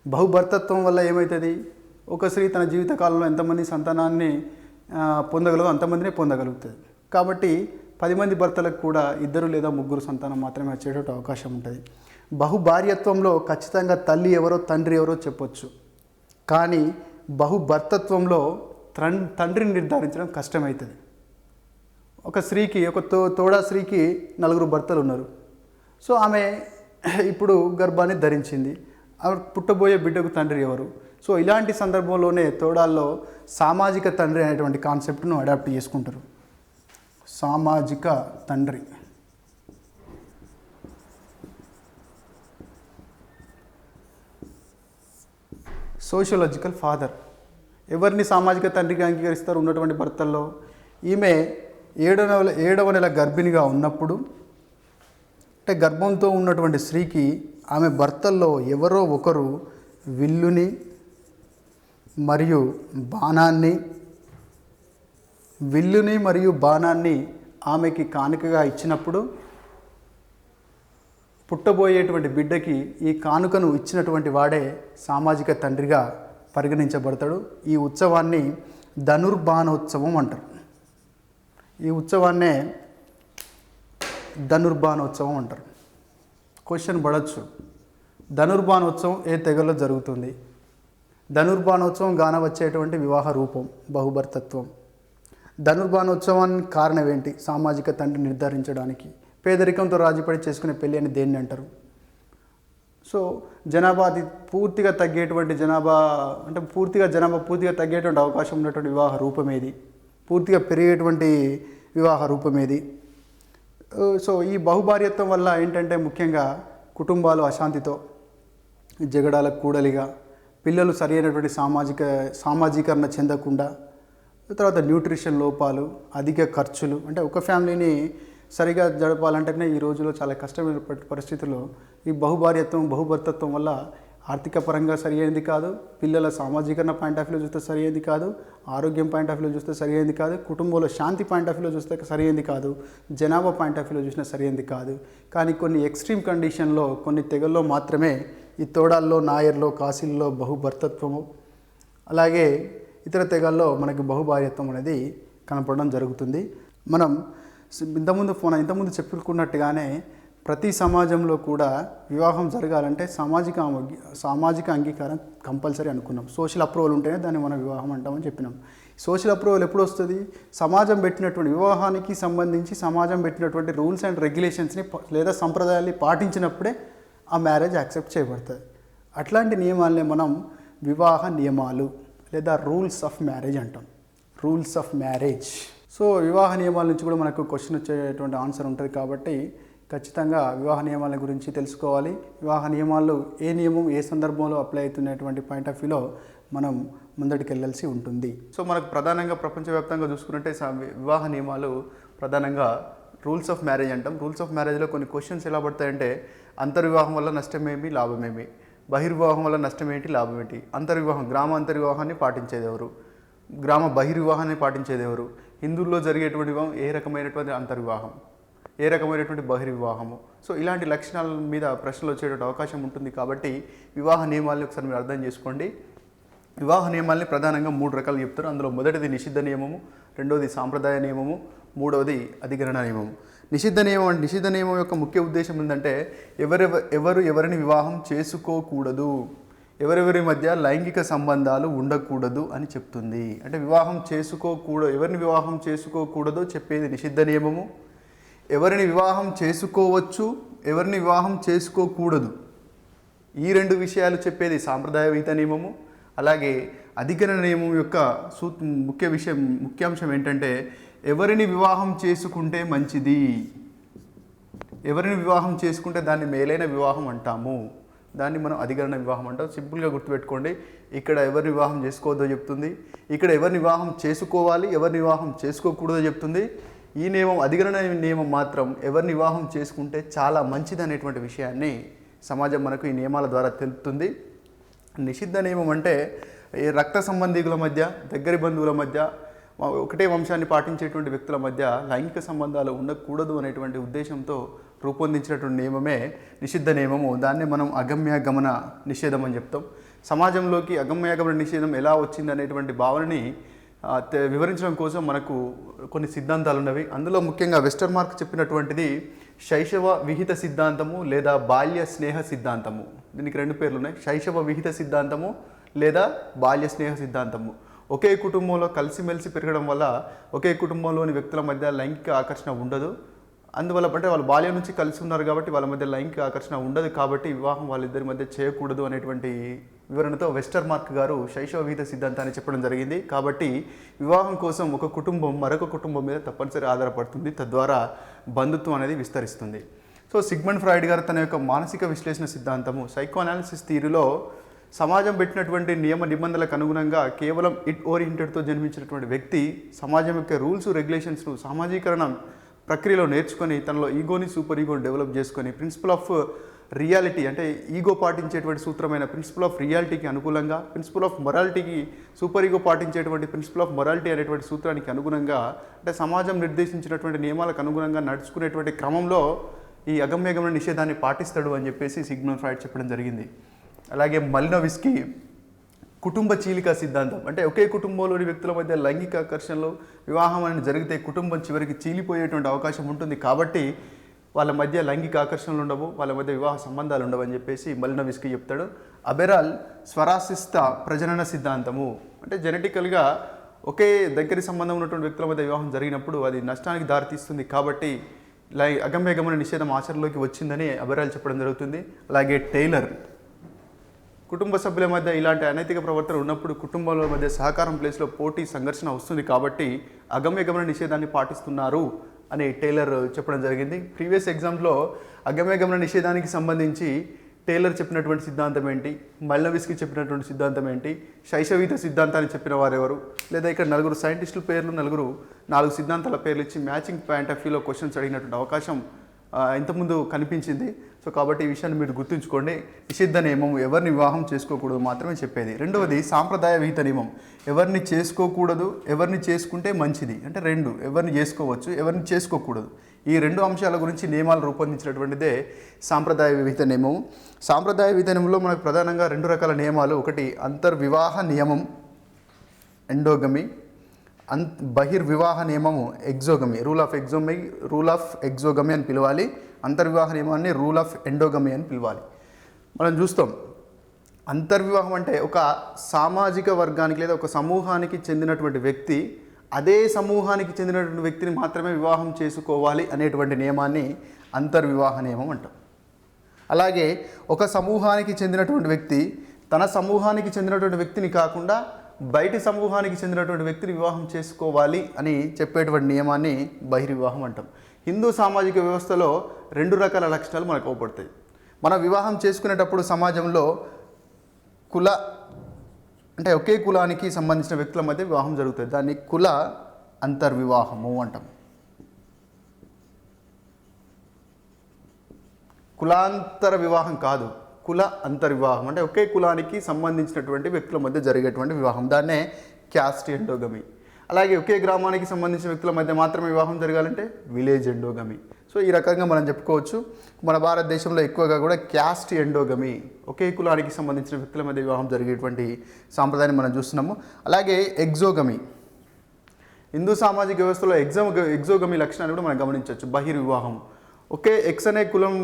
బహుభర్తత్వం వల్ల ఏమవుతుంది, ఒక స్త్రీ తన జీవితకాలంలో ఎంతమంది సంతానాన్ని పొందగలదో అంతమందినే పొందగలుగుతుంది. కాబట్టి 10 మంది భర్తలకు కూడా 2 లేదా 3 సంతానం మాత్రమే వచ్చేటట్టు అవకాశం ఉంటుంది. బహుభార్యత్వంలో ఖచ్చితంగా తల్లి ఎవరో తండ్రి ఎవరో చెప్పొచ్చు. కానీ బహుభర్తత్వంలో తండ్రిని నిర్ధారించడం కష్టమవుతుంది. ఒక స్త్రీకి తోడా స్త్రీకి 4 భర్తలు ఉన్నారు. సో ఆమె ఇప్పుడు గర్భాన్ని ధరించింది. ఆమె పుట్టబోయే బిడ్డకు తండ్రి ఎవరు? సో ఇలాంటి సందర్భంలోనే తోడాల్లో సామాజిక తండ్రి అనేటువంటి కాన్సెప్ట్ను అడాప్ట్ చేసుకుంటారు. సామాజిక తండ్రి. Sociological father. ఎవరిని సామాజిక తండ్రిగా అంగీకరిస్తారు ఉన్నటువంటి భర్తల్లో? ఈమె 7వ నెల గర్భిణిగా ఉన్నప్పుడు అంటే గర్భంతో ఉన్నటువంటి స్త్రీకి ఆమె భర్తల్లో ఎవరో ఒకరు విల్లుని మరియు బాణాన్ని ఆమెకి కానుకగా ఇచ్చినప్పుడు పుట్టబోయేటువంటి బిడ్డకి ఈ కానుకను ఇచ్చినటువంటి వాడే సామాజిక తండ్రిగా పరిగణించబడతాడు. ఈ ఉత్సవాన్ని ధనుర్బాణోత్సవం అంటారు. ఈ ఉత్సవాన్నే ధనుర్బాణోత్సవం అంటారు. క్వశ్చన్ పడవచ్చు, ధనుర్బాణోత్సవం ఏ తెగలో జరుగుతుంది? ధనుర్బాణోత్సవం గాన వచ్చేటువంటి వివాహ రూపం బహుభర్తత్వం. ధనుర్బాణోత్సవానికి కారణం ఏంటి? సామాజిక తండ్రి నిర్ధారించడానికి పేదరికంతో రాజీపడి చేసుకునే పెళ్ళి అని దేన్ని అంటారు? సో జనాభా అది పూర్తిగా తగ్గేటువంటి జనాభా అంటే పూర్తిగా తగ్గేటువంటి అవకాశం ఉన్నటువంటి వివాహ రూపం ఏది? పూర్తిగా పెరిగేటువంటి వివాహ రూపం ఏది? సో ఈ బహుభార్యత్వం వల్ల ఏంటంటే ముఖ్యంగా కుటుంబాలు అశాంతితో, జగడాలకు కూడలిగా, పిల్లలు సరైనటువంటి సామాజీకరణ చెందకుండా, తర్వాత న్యూట్రిషన్ లోపాలు, అధిక ఖర్చులు, అంటే ఒక ఫ్యామిలీని సరిగా జరపాలంటేనే ఈ రోజులో చాలా కష్టమైన పరిస్థితుల్లో ఈ బహుభర్తత్వం వల్ల ఆర్థిక పరంగా సరి అయింది కాదు, పిల్లల సామాజీకరణ పాయింట్ ఆఫ్ వ్యూలో చూస్తే సరి అయింది కాదు, ఆరోగ్యం పాయింట్ ఆఫ్ వ్యూలో చూస్తే సరి అయింది కాదు, కుటుంబంలో శాంతి పాయింట్ ఆఫ్ వ్యూలో చూస్తే సరి అయింది కాదు, జనాభా పాయింట్ ఆఫ్ వ్యూలో చూసినా సరి అయింది కాదు. కానీ కొన్ని ఎక్స్ట్రీమ్ కండిషన్లో కొన్ని తెగల్లో మాత్రమే ఈ తోడాల్లో, నాయర్లో, కాశీల్లో బహుభర్తత్వము, అలాగే ఇతర తెగల్లో మనకి బహుభార్యత్వం అనేది కనపడడం జరుగుతుంది. మనం ఇంతకుముందు చెప్పుకున్నట్టుగానే ప్రతి సమాజంలో కూడా వివాహం జరగాలంటే సామాజిక అంగీకారం కంపల్సరీ అనుకున్నాం. సోషల్ అప్రూవల్ ఉంటేనే దాన్ని మనం వివాహం అంటామని చెప్పినాం. సోషల్ అప్రూవల్ ఎప్పుడు వస్తుంది? సమాజం పెట్టినటువంటి వివాహానికి సంబంధించి సమాజం పెట్టినటువంటి రూల్స్ అండ్ రెగ్యులేషన్స్ని లేదా సంప్రదాయాల్ని పాటించినప్పుడే ఆ మ్యారేజ్ యాక్సెప్ట్ చేయబడుతుంది. అట్లాంటి నియమాలనే మనం వివాహ నియమాలు లేదా రూల్స్ ఆఫ్ మ్యారేజ్ అంటాం. Rules of marriage. సో వివాహ నియమాల నుంచి కూడా మనకు క్వశ్చన్ వచ్చేటువంటి ఆన్సర్ ఉంటుంది కాబట్టి ఖచ్చితంగా వివాహ నియమాల గురించి తెలుసుకోవాలి. వివాహ నియమాలు ఏ నియమం ఏ సందర్భంలో అప్లై అవుతున్నటువంటి పాయింట్ ఆఫ్ వ్యూలో మనం ముందటికి వెళ్ళాల్సి ఉంటుంది. సో మనకు ప్రధానంగా ప్రపంచవ్యాప్తంగా చూసుకున్నట్టే వివాహ నియమాలు ప్రధానంగా రూల్స్ ఆఫ్ మ్యారేజ్ అంటాం. రూల్స్ ఆఫ్ మ్యారేజ్లో కొన్ని క్వశ్చన్స్ ఎలా పడతాయంటే, అంతర్వివాహం వల్ల నష్టమేమి, లాభమేమి, బహిర్వివాహం వల్ల నష్టం ఏంటి, లాభం ఏంటి, అంతర్వివాహం గ్రామ అంతర్వివాహాన్ని పాటించేది ఎవరు, గ్రామ బహిర్వివాహాన్ని పాటించేది ఎవరు, హిందువుల్లో జరిగేటువంటి వివాహం ఏ రకమైనటువంటి అంతర్వివాహం, ఏ రకమైనటువంటి బహిర్వివాహము. సో ఇలాంటి లక్షణాల మీద ప్రశ్నలు వచ్చేటువంటి అవకాశం ఉంటుంది కాబట్టి వివాహ నియమాలని ఒకసారి మీరు అర్థం చేసుకోండి. వివాహ నియమాల్ని ప్రధానంగా 3 రకాలు చెప్తారు. అందులో మొదటిది నిషిద్ధ నియమము, రెండవది సాంప్రదాయ నియమము, మూడవది అధికరణ నియమము. నిషిద్ధ నియమం యొక్క ముఖ్య ఉద్దేశం ఏంటంటే ఎవరిని వివాహం చేసుకోకూడదు, ఎవరెవరి మధ్య లైంగిక సంబంధాలు ఉండకూడదు అని చెప్తుంది. అంటే ఎవరిని వివాహం చేసుకోకూడదో చెప్పేది నిషిద్ధ నియమము, ఎవరిని వివాహం చేసుకోవచ్చు, ఎవరిని వివాహం చేసుకోకూడదు ఈ 2 విషయాలు చెప్పేది సాంప్రదాయవిహిత నియమము. అలాగే అధికరణ నియమం యొక్క ముఖ్యాంశం ఏంటంటే ఎవరిని వివాహం చేసుకుంటే మంచిది, ఎవరిని వివాహం చేసుకుంటే దాన్ని మేలైన వివాహం అంటాము, దాన్ని మనం అధికరణ వివాహం అంటాం. సింపుల్గా గుర్తుపెట్టుకోండి. ఇక్కడ ఎవరిని వివాహం చేసుకోవద్దో చెప్తుంది, ఇక్కడ ఎవరిని వివాహం చేసుకోవాలి, ఎవరిని వివాహం చేసుకోకూడదో చెప్తుంది. ఈ నియమం అధికరణ నియమం మాత్రం ఎవరిని వివాహం చేసుకుంటే చాలా మంచిది అనేటువంటి విషయాన్ని సమాజం మనకు ఈ నియమాల ద్వారా తెలుపుతుంది. నిషిద్ధ నియమం అంటే రక్త సంబంధికుల మధ్య, దగ్గరి బంధువుల మధ్య, ఒకటే వంశాన్ని పాటించేటువంటి వ్యక్తుల మధ్య లైంగిక సంబంధాలు ఉండకూడదు అనేటువంటి ఉద్దేశంతో రూపొందించినటువంటి నియమమే నిషిద్ధ నియమము. దాన్ని మనం అగమ్యగమన నిషేధం అని చెప్తాం. సమాజంలోకి అగమ్యగమన నిషేధం ఎలా వచ్చింది అనేటువంటి భావనని వివరించడం కోసం మనకు కొన్ని సిద్ధాంతాలు ఉన్నవి. అందులో ముఖ్యంగా వెస్టర్ మార్క్ చెప్పినటువంటిది శైశవ విహిత సిద్ధాంతము లేదా బాల్య స్నేహ సిద్ధాంతము. దీనికి 2 పేర్లు ఉన్నాయి, శైశవ విహిత సిద్ధాంతము లేదా బాల్య స్నేహ సిద్ధాంతము. ఒకే కుటుంబంలో కలిసిమెలిసి పెరగడం వల్ల ఒకే కుటుంబంలోని వ్యక్తుల మధ్య లైంగిక ఆకర్షణ ఉండదు. అందువల్ల అంటే వాళ్ళు బాల్యం నుంచి కలిసి ఉన్నారు కాబట్టి వాళ్ళ మధ్య లైంగిక ఆకర్షణ ఉండదు కాబట్టి వివాహం వాళ్ళిద్దరి మధ్య చేయకూడదు అనేటువంటి వివరణతో వెస్టర్ మార్క్ గారు శైశవ విహిత సిద్ధాంతాన్ని చెప్పడం జరిగింది. కాబట్టి వివాహం కోసం ఒక కుటుంబం మరొక కుటుంబం మీద తప్పనిసరి ఆధారపడుతుంది, తద్వారా బంధుత్వం అనేది విస్తరిస్తుంది. సో సిగ్మండ్ ఫ్రాయిడ్ గారు తన యొక్క మానసిక విశ్లేషణ సిద్ధాంతము సైకో అనాలిసిస్ థియరీలో సమాజం పెట్టినటువంటి నియమ నిబంధనలకు అనుగుణంగా కేవలం ఇట్ ఓరియంటెడ్తో జన్మించినటువంటి వ్యక్తి సమాజం యొక్క రూల్స్ రెగ్యులేషన్స్ను సామాజీకరణ ప్రక్రియలో నేర్చుకొని తనలో ఈగోని సూపర్ ఈగోని డెవలప్ చేసుకొని ప్రిన్సిపల్ ఆఫ్ రియాలిటీ అంటే ఈగో పాటించేటువంటి సూత్రమైన ప్రిన్సిపల్ ఆఫ్ రియాలిటీకి అనుకూలంగా, ప్రిన్సిపల్ ఆఫ్ మొరాలిటీకి సూపర్ ఈగో పాటించేటువంటి ప్రిన్సిపల్ ఆఫ్ మొరాలిటీ అనేటువంటి సూత్రానికి అనుగుణంగా అంటే సమాజం నిర్దేశించినటువంటి నియమాలకు అనుగుణంగా నడుచుకునేటువంటి క్రమంలో ఈ అగమ్యగమన నిషేధాన్ని పాటిస్తాడు అని చెప్పేసి సిగ్మండ్ ఫ్రాయిడ్ చెప్పడం జరిగింది. అలాగే మలినోవిస్కీ కుటుంబ చీలిక సిద్ధాంతం అంటే ఒకే కుటుంబంలోని వ్యక్తుల మధ్య లైంగిక ఆకర్షణలో వివాహం అనేది జరిగితే కుటుంబం చివరికి చీలిపోయేటువంటి అవకాశం ఉంటుంది కాబట్టి వాళ్ళ మధ్య లైంగిక ఆకర్షణలు ఉండవు, వాళ్ళ మధ్య వివాహ సంబంధాలు ఉండవు అని చెప్పేసి మలినోవిస్కీ చెప్తాడు. అబెరాల్ స్వరాశిస్త ప్రజనన సిద్ధాంతము అంటే జెనెటికల్గా ఒకే దగ్గర సంబంధం ఉన్నటువంటి వ్యక్తుల మధ్య వివాహం జరిగినప్పుడు అది నష్టానికి దారితీస్తుంది కాబట్టి అగమ్య గమన నిషేధం ఆచరణలోకి వచ్చిందని అభిప్రాయాలు చెప్పడం జరుగుతుంది. అలాగే టైలర్ కుటుంబ సభ్యుల మధ్య ఇలాంటి అనైతిక ప్రవర్తన ఉన్నప్పుడు కుటుంబాల మధ్య సహకారం ప్లేస్లో పోటీ సంఘర్షణ వస్తుంది కాబట్టి అగమ్య గమన నిషేధాన్ని పాటిస్తున్నారు అని టైలర్ చెప్పడం జరిగింది. ప్రీవియస్ ఎగ్జామ్లో అగమ్య గమన నిషేధానికి సంబంధించి టైలర్ చెప్పినటువంటి సిద్ధాంతం ఏంటి, మల్నవిస్కి చెప్పినటువంటి సిద్ధాంతం ఏంటి, శైశవీత సిద్ధాంతాన్ని చెప్పిన వారెవరు, లేదా ఇక్కడ నలుగురు సైంటిస్టుల పేర్లు 4 సిద్ధాంతాల పేర్లు ఇచ్చి మ్యాచింగ్ పాయింట్ ఆఫ్ వ్యూలో క్వశ్చన్స్ అడిగినటువంటి అవకాశం ఇంతకుముందు కనిపించింది. సో కాబట్టి ఈ విషయాన్ని మీరు గుర్తుంచుకోండి. నిషిద్ధ నియమం ఎవరిని వివాహం చేసుకోకూడదు మాత్రమే చెప్పేది. రెండవది సాంప్రదాయ విహిత నియమం ఎవరిని చేసుకోకూడదు, ఎవరిని చేసుకుంటే మంచిది. అంటే 2 ఎవరిని చేసుకోవచ్చు, ఎవరిని చేసుకోకూడదు. ఈ 2 అంశాల గురించి నియమాలు రూపొందించినటువంటిదే సాంప్రదాయ విహిత నియమం. సాంప్రదాయ విహిత నియమంలో మనకు ప్రధానంగా 2 రకాల నియమాలు. ఒకటి అంతర్వివాహ నియమం ఎండోగమి, బహిర్వివాహ నియమము ఎగ్జోగమి, రూల్ ఆఫ్ ఎగ్జోగమి అని పిలవాలి. అంతర్వివాహ నియమాన్ని రూల్ ఆఫ్ ఎండోగమి అని పిలవాలి. మనం చూస్తాం అంతర్వివాహం అంటే ఒక సామాజిక వర్గానికి లేదా ఒక సమూహానికి చెందినటువంటి వ్యక్తి అదే సమూహానికి చెందినటువంటి వ్యక్తిని మాత్రమే వివాహం చేసుకోవాలి అనేటువంటి నియమాన్ని అంతర్వివాహ నియమం అంటాం. అలాగే ఒక సమూహానికి చెందినటువంటి వ్యక్తి తన సమూహానికి చెందినటువంటి వ్యక్తిని కాకుండా బయటి సమూహానికి చెందినటువంటి వ్యక్తిని వివాహం చేసుకోవాలి అని చెప్పేటువంటి నియమాన్ని బహిర్వివాహం అంటాం. హిందూ సామాజిక వ్యవస్థలో 2 రకాల లక్షణాలు మనకు అవపడతాయి. మనం వివాహం చేసుకునేటప్పుడు సమాజంలో అంటే ఒకే కులానికి సంబంధించిన వ్యక్తుల మధ్య వివాహం జరుగుతుంది. దాన్ని కుల అంతర్వివాహము అంటాం. కులాంతర వివాహం కాదు, కుల అంతర్వివాహం అంటే ఒకే కులానికి సంబంధించినటువంటి వ్యక్తుల మధ్య జరిగేటువంటి వివాహం, దాన్నే క్యాస్ట్ ఎండోగమి. అలాగే ఒకే గ్రామానికి సంబంధించిన వ్యక్తుల మధ్య మాత్రమే వివాహం జరగాలంటే విలేజ్ ఎండోగమి. సో ఈ రకంగా మనం చెప్పుకోవచ్చు. మన భారతదేశంలో ఎక్కువగా కూడా క్యాస్ట్ ఎండోగమి, ఒకే కులానికి సంబంధించిన వ్యక్తుల మధ్య వివాహం జరిగేటువంటి సాంప్రదాయాన్ని మనం చూస్తున్నాము. అలాగే ఎగ్జోగమి, హిందూ సామాజిక వ్యవస్థలో ఎగ్జోగమి లక్షణాన్ని కూడా మనం గమనించవచ్చు. బహిర్వివాహం, ఒకే ఎక్స్ అనే కులం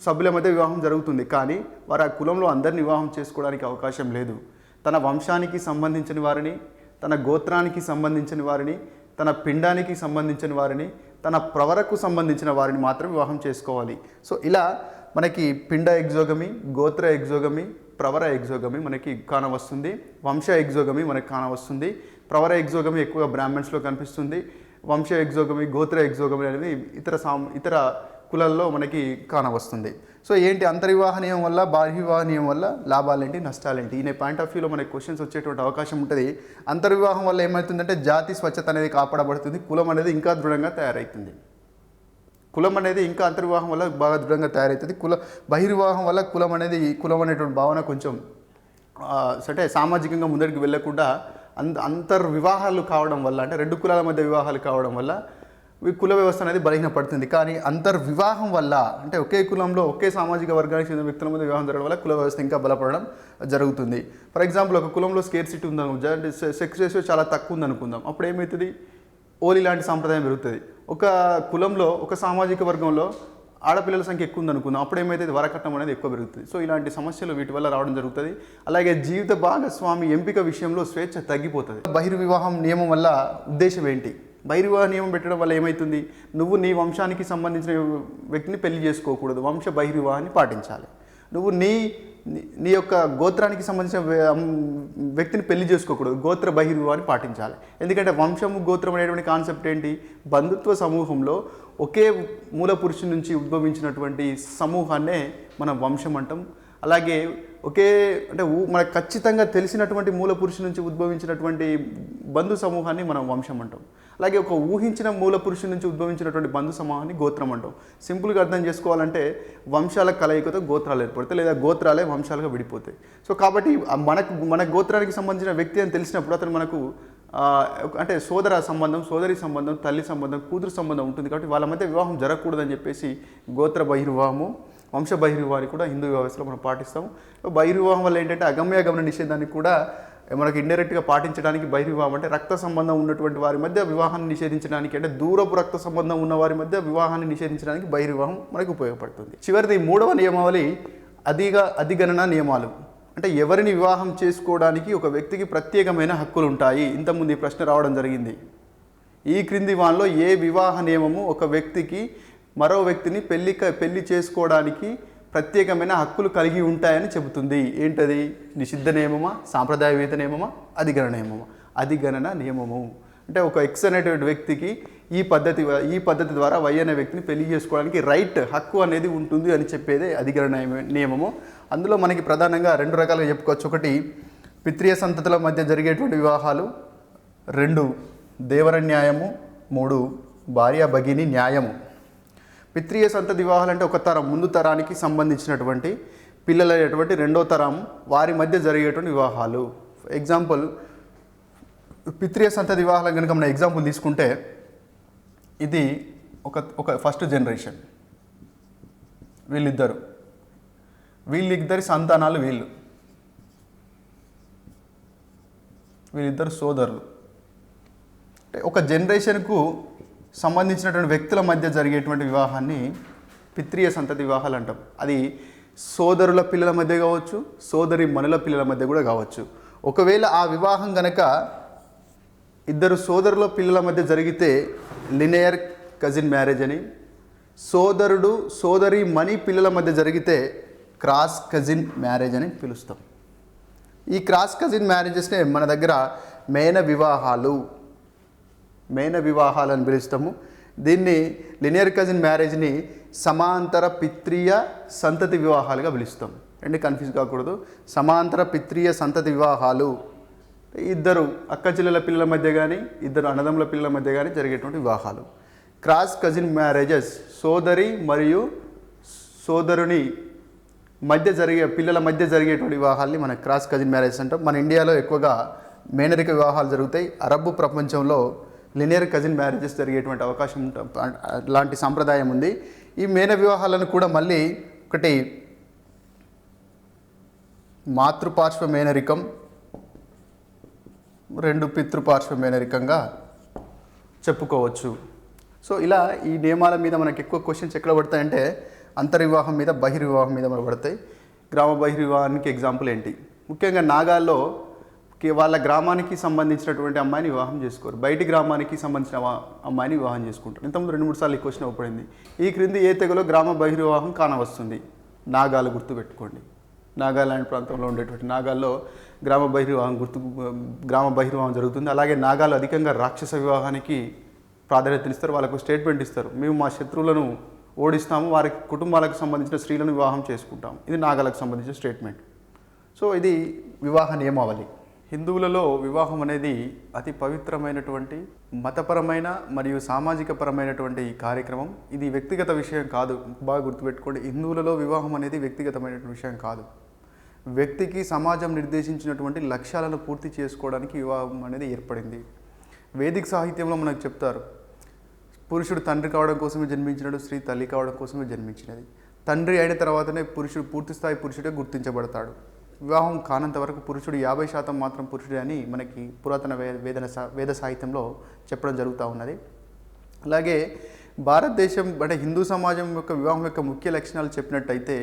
సభ్యుల మధ్య వివాహం జరుగుతుంది, కానీ వారు ఆ కులంలో అందరిని వివాహం చేసుకోవడానికి అవకాశం లేదు. తన వంశానికి సంబంధించిన వారిని, తన గోత్రానికి సంబంధించిన వారిని, తన పిండానికి సంబంధించిన వారిని, తన ప్రవరకు సంబంధించిన వారిని మాత్రం వివాహం చేసుకోవాలి. సో ఇలా మనకి పిండ ఎగ్జోగమి, గోత్ర ఎగ్జోగమి, ప్రవర ఎగ్జోగమి మనకి కానవస్తుంది. వంశ ఎగ్జోగమి మనకి కానవస్తుంది. ప్రవర ఎగ్జోగమి ఎక్కువగా బ్రాహ్మణ్స్లో కనిపిస్తుంది. వంశ ఎగ్జోగమి, గోత్ర ఎగ్జోగమి అనేది ఇతర కులాల్లో మనకి కానవస్తుంది. సో ఏంటి అంతర్వివాహ నియమం వల్ల, బాహ్యవివాహ నియమం వల్ల లాభాలేంటి, నష్టాలేంటి, ఈ పాయింట్ ఆఫ్ వ్యూలో మనకి క్వశ్చన్స్ వచ్చేటువంటి అవకాశం ఉంటుంది. అంతర్వివాహం వల్ల ఏమవుతుందంటే జాతి స్వచ్ఛత అనేది కాపాడబడుతుంది, కులం అనేది ఇంకా దృఢంగా తయారవుతుంది. కులం అనేది ఇంకా అంతర్వివాహం వల్ల బాగా దృఢంగా తయారవుతుంది. బహిర్వివాహం వల్ల కులం అనేటువంటి భావన కొంచెం అంటే సామాజికంగా ముందరికి వెళ్ళకుండా అంతర్వివాహాలు కావడం వల్ల, అంటే 2 కులాల మధ్య వివాహాలు కావడం వల్ల కుల వ్యవస్థ అనేది బలహీనపడుతుంది. కానీ అంతర్వివాహం వల్ల, అంటే ఒకే కులంలో ఒకే సామాజిక వర్గానికి చెందిన వ్యక్తుల మధ్య వివాహం జరగడం వల్ల కుల వ్యవస్థ ఇంకా బలపడడం జరుగుతుంది. ఫర్ ఎగ్జాంపుల్ ఒక కులంలో స్కేర్సిటీ ఉందనుకుందాం, సెక్స్ రేషియో చాలా తక్కువ ఉందనుకుందాం. అప్పుడు ఏమవుతుంది, ఓలి లాంటి సాంప్రదాయం పెరుగుతుంది. ఒక కులంలో ఒక సామాజిక వర్గంలో ఆడపిల్లల సంఖ్య ఎక్కువ ఉందనుకుందాం, అప్పుడు ఏమైతుంది, వరకట్నం అనేది ఎక్కువ పెరుగుతుంది. సో ఇలాంటి సమస్యలు వీటి వల్ల రావడం జరుగుతుంది. అలాగే జీవిత భాగస్వామి ఎంపిక విషయంలో స్వేచ్ఛ తగ్గిపోతుంది. బహిర్వివాహం నియమం వల్ల ఉద్దేశం ఏంటి, బహిర్వివాహ నియమం పెట్టడం వల్ల ఏమవుతుంది, నువ్వు నీ వంశానికి సంబంధించిన వ్యక్తిని పెళ్లి చేసుకోకూడదు, వంశ బహిర్వివాహాన్ని పాటించాలి. నువ్వు నీ యొక్క గోత్రానికి సంబంధించిన వ్యక్తిని పెళ్లి చేసుకోకూడదు, గోత్ర బహిర్వివాహాన్ని పాటించాలి. ఎందుకంటే వంశము, గోత్రం అనేటువంటి కాన్సెప్ట్ ఏంటి, బంధుత్వ సమూహంలో ఒకే మూల పురుషుని నుంచి ఉద్భవించినటువంటి సమూహాన్నే మనం వంశం అంటాం. అలాగే అంటే మనకు ఖచ్చితంగా తెలిసినటువంటి మూల పురుషు నుంచి ఉద్భవించినటువంటి బంధు సమూహాన్ని మనం వంశం అంటాం. అలాగే ఒక ఊహించిన మూల పురుషు నుంచి ఉద్భవించినటువంటి బంధు సమూహాన్ని గోత్రం అంటాం. సింపుల్గా అర్థం చేసుకోవాలంటే వంశాల కలయికతో గోత్రాలు ఏర్పడతాయి, లేదా గోత్రాలే వంశాలుగా విడిపోతాయి. సో కాబట్టి మన గోత్రానికి సంబంధించిన వ్యక్తి అని తెలిసినప్పుడు అతను మనకు అంటే సోదర సంబంధం, సోదరి సంబంధం, తల్లి సంబంధం, కూతురు సంబంధం ఉంటుంది. కాబట్టి వాళ్ళ మధ్య వివాహం జరగకూడదని చెప్పేసి గోత్ర బహిర్వివాహము, వంశ బహిర్వివాహాన్ని కూడా హిందూ వ్యవస్థలో మనం పాటిస్తాము. బహిర్వివాహం వల్ల ఏంటంటే అగమ్య నిషేధాన్ని కూడా మనకు ఇండైరెక్ట్గా పాటించడానికి బహిర్వివాహం అంటే రక్త సంబంధం ఉన్నటువంటి వారి మధ్య వివాహాన్ని నిషేధించడానికి, అంటే దూరపు రక్త సంబంధం ఉన్న వారి మధ్య వివాహాన్ని నిషేధించడానికి బహిర్వివాహం మనకు ఉపయోగపడుతుంది. చివరిది 3వ నియమావళి అధిగణన నియమాలు. అంటే ఎవరిని వివాహం చేసుకోవడానికి ఒక వ్యక్తికి ప్రత్యేకమైన హక్కులు ఉంటాయి. ఇంతకుముందు ఈ ప్రశ్న రావడం జరిగింది. ఈ క్రింది వానిలో ఏ వివాహ నియమము ఒక వ్యక్తికి మరో వ్యక్తిని పెళ్లి చేసుకోవడానికి ప్రత్యేకమైన హక్కులు కలిగి ఉంటాయని చెబుతుంది. ఏంటది? నిషిద్ధ నియమమా, సాంప్రదాయవేత్త నియమమా, అధిగణన నియమమా? అధిగణన నియమము. అంటే ఒక ఎక్స్ అనేటువంటి వ్యక్తికి ఈ పద్ధతి ద్వారా వై అనే వ్యక్తిని పెళ్లి చేసుకోవడానికి హక్కు అనేది ఉంటుంది అని చెప్పేదే అధిగణన నియమము. అందులో మనకి ప్రధానంగా 2 రకాలుగా చెప్పుకోవచ్చు. ఒకటి పిత్రీయ సంతతుల మధ్య జరిగేటువంటి వివాహాలు, 2 దేవర న్యాయము, 3 భార్య భగిని న్యాయము. పిత్రీయ సంతతి వివాహాలు అంటే ఒక తరం ముందు తరానికి సంబంధించినటువంటి పిల్లలైనటువంటి 2వ తరం వారి మధ్య జరిగేటువంటి వివాహాలు. ఎగ్జాంపుల్, పిత్రీయ సంతతి వివాహాలు కనుక మనం ఎగ్జాంపుల్ తీసుకుంటే ఇది ఒక ఫస్ట్ జనరేషన్, వీళ్ళిద్దరి సంతానాలు వీళ్ళిద్దరు సోదరులు. అంటే ఒక జనరేషన్కు సంబంధించినటువంటి వ్యక్తుల మధ్య జరిగేటువంటి వివాహాన్ని పిత్రీయ సంతతి వివాహాలు అంటాం. అది సోదరుల పిల్లల మధ్య కావచ్చు, సోదరి మనుల పిల్లల మధ్య కూడా కావచ్చు. ఒకవేళ ఆ వివాహం కనుక 2 సోదరుల పిల్లల మధ్య జరిగితే లినియర్ కజిన్ మ్యారేజ్ అని, సోదరుడు సోదరి మణి పిల్లల మధ్య జరిగితే క్రాస్ కజిన్ మ్యారేజ్ అని పిలుస్తాం. ఈ క్రాస్ కజిన్ మ్యారేజెస్నే మన దగ్గర మేన వివాహాలు అని పిలుస్తాము. దీన్ని లినియర్ కజిన్ మ్యారేజ్ని సమాంతర పిత్రీయ సంతతి వివాహాలుగా పిలుస్తాం. కన్ఫ్యూజ్ కాకూడదు. సమాంతర పిత్రీయ సంతతి వివాహాలు 2 అక్క చెల్లెల పిల్లల మధ్య కానీ 2 అన్నదమ్ముల పిల్లల మధ్య కానీ జరిగేటువంటి వివాహాలు. క్రాస్ కజిన్ మ్యారేజెస్ సోదరి మరియు సోదరుని పిల్లల మధ్య జరిగేటువంటి వివాహాల్ని మన క్రాస్ కజిన్ మ్యారేజెస్ అంటాం. మన ఇండియాలో ఎక్కువగా మేనరిక వివాహాలు జరుగుతాయి. అరబ్ ప్రపంచంలో లినియర్ కజిన్ మ్యారేజెస్ జరిగేటువంటి అవకాశం లాంటి సాంప్రదాయం ఉంది. ఈ మేన వివాహాలను కూడా మళ్ళీ ఒకటి మాతృపార్శ్వ మేనరికం, 2 పితృపార్శ్వ మేనరికంగా చెప్పుకోవచ్చు. సో ఇలా ఈ నియమాల మీద మనకు ఎక్కువ క్వశ్చన్స్ ఎక్కడ పడతాయంటే అంతర్వివాహం మీద, బహిర్వివాహం మీద మనకు పడతాయి. గ్రామ బహిర్వివాహానికి ఎగ్జాంపుల్ ఏంటి? ముఖ్యంగా నాగాల్లో వాళ్ళ గ్రామానికి సంబంధించినటువంటి అమ్మాయిని వివాహం చేసుకోరు, బయటి గ్రామానికి సంబంధించిన అమ్మాయిని వివాహం చేసుకుంటారు. ఇంతకుముందు 2-3 సార్లు ఈ క్వశ్చన్ ఇవ్వబడింది. ఈ క్రింది ఏ తెగలో గ్రామ బహిర్వివాహం కానవస్తుంది? నాగాలు గుర్తుపెట్టుకోండి. నాగాలాండ్ ప్రాంతంలో ఉండేటువంటి నాగాల్లో గ్రామ బహిర్వివాహం జరుగుతుంది. అలాగే నాగాలు అధికంగా రాక్షస వివాహానికి ప్రాధాన్యతనిస్తారు. వాళ్ళకు స్టేట్మెంట్ ఇస్తారు, మేము మా శత్రువులను ఓడిస్తాము, వారి కుటుంబాలకు సంబంధించిన స్త్రీలను వివాహం చేసుకుంటాం. ఇది నాగాలకు సంబంధించిన స్టేట్మెంట్. సో ఇది వివాహ నియమావళి. హిందువులలో వివాహం అనేది అతి పవిత్రమైనటువంటి మతపరమైన మరియు సామాజిక పరమైనటువంటి కార్యక్రమం. ఇది వ్యక్తిగత విషయం కాదు. బాగా గుర్తుపెట్టుకోండి, హిందువులలో వివాహం అనేది వ్యక్తిగతమైనటువంటి విషయం కాదు. వ్యక్తికి సమాజం నిర్దేశించినటువంటి లక్ష్యాలను పూర్తి చేసుకోవడానికి వివాహం అనేది ఏర్పడింది. వేదిక సాహిత్యంలో మనకు చెప్తారు, పురుషుడు తండ్రి కావడం కోసమే జన్మించినాడు, స్త్రీ తల్లి కావడం కోసమే జన్మించినది. తండ్రి అయిన తర్వాతనే పురుషుడు పూర్తిస్థాయి పురుషుడే గుర్తించబడతాడు. వివాహం కానంత వరకు పురుషుడు 50% మాత్రం పురుషుడే అని మనకి పురాతన వేద సాహిత్యంలో చెప్పడం జరుగుతూ ఉన్నది. అలాగే భారతదేశం అంటే హిందూ సమాజం యొక్క వివాహం యొక్క ముఖ్య లక్షణాలు చెప్పినట్టయితే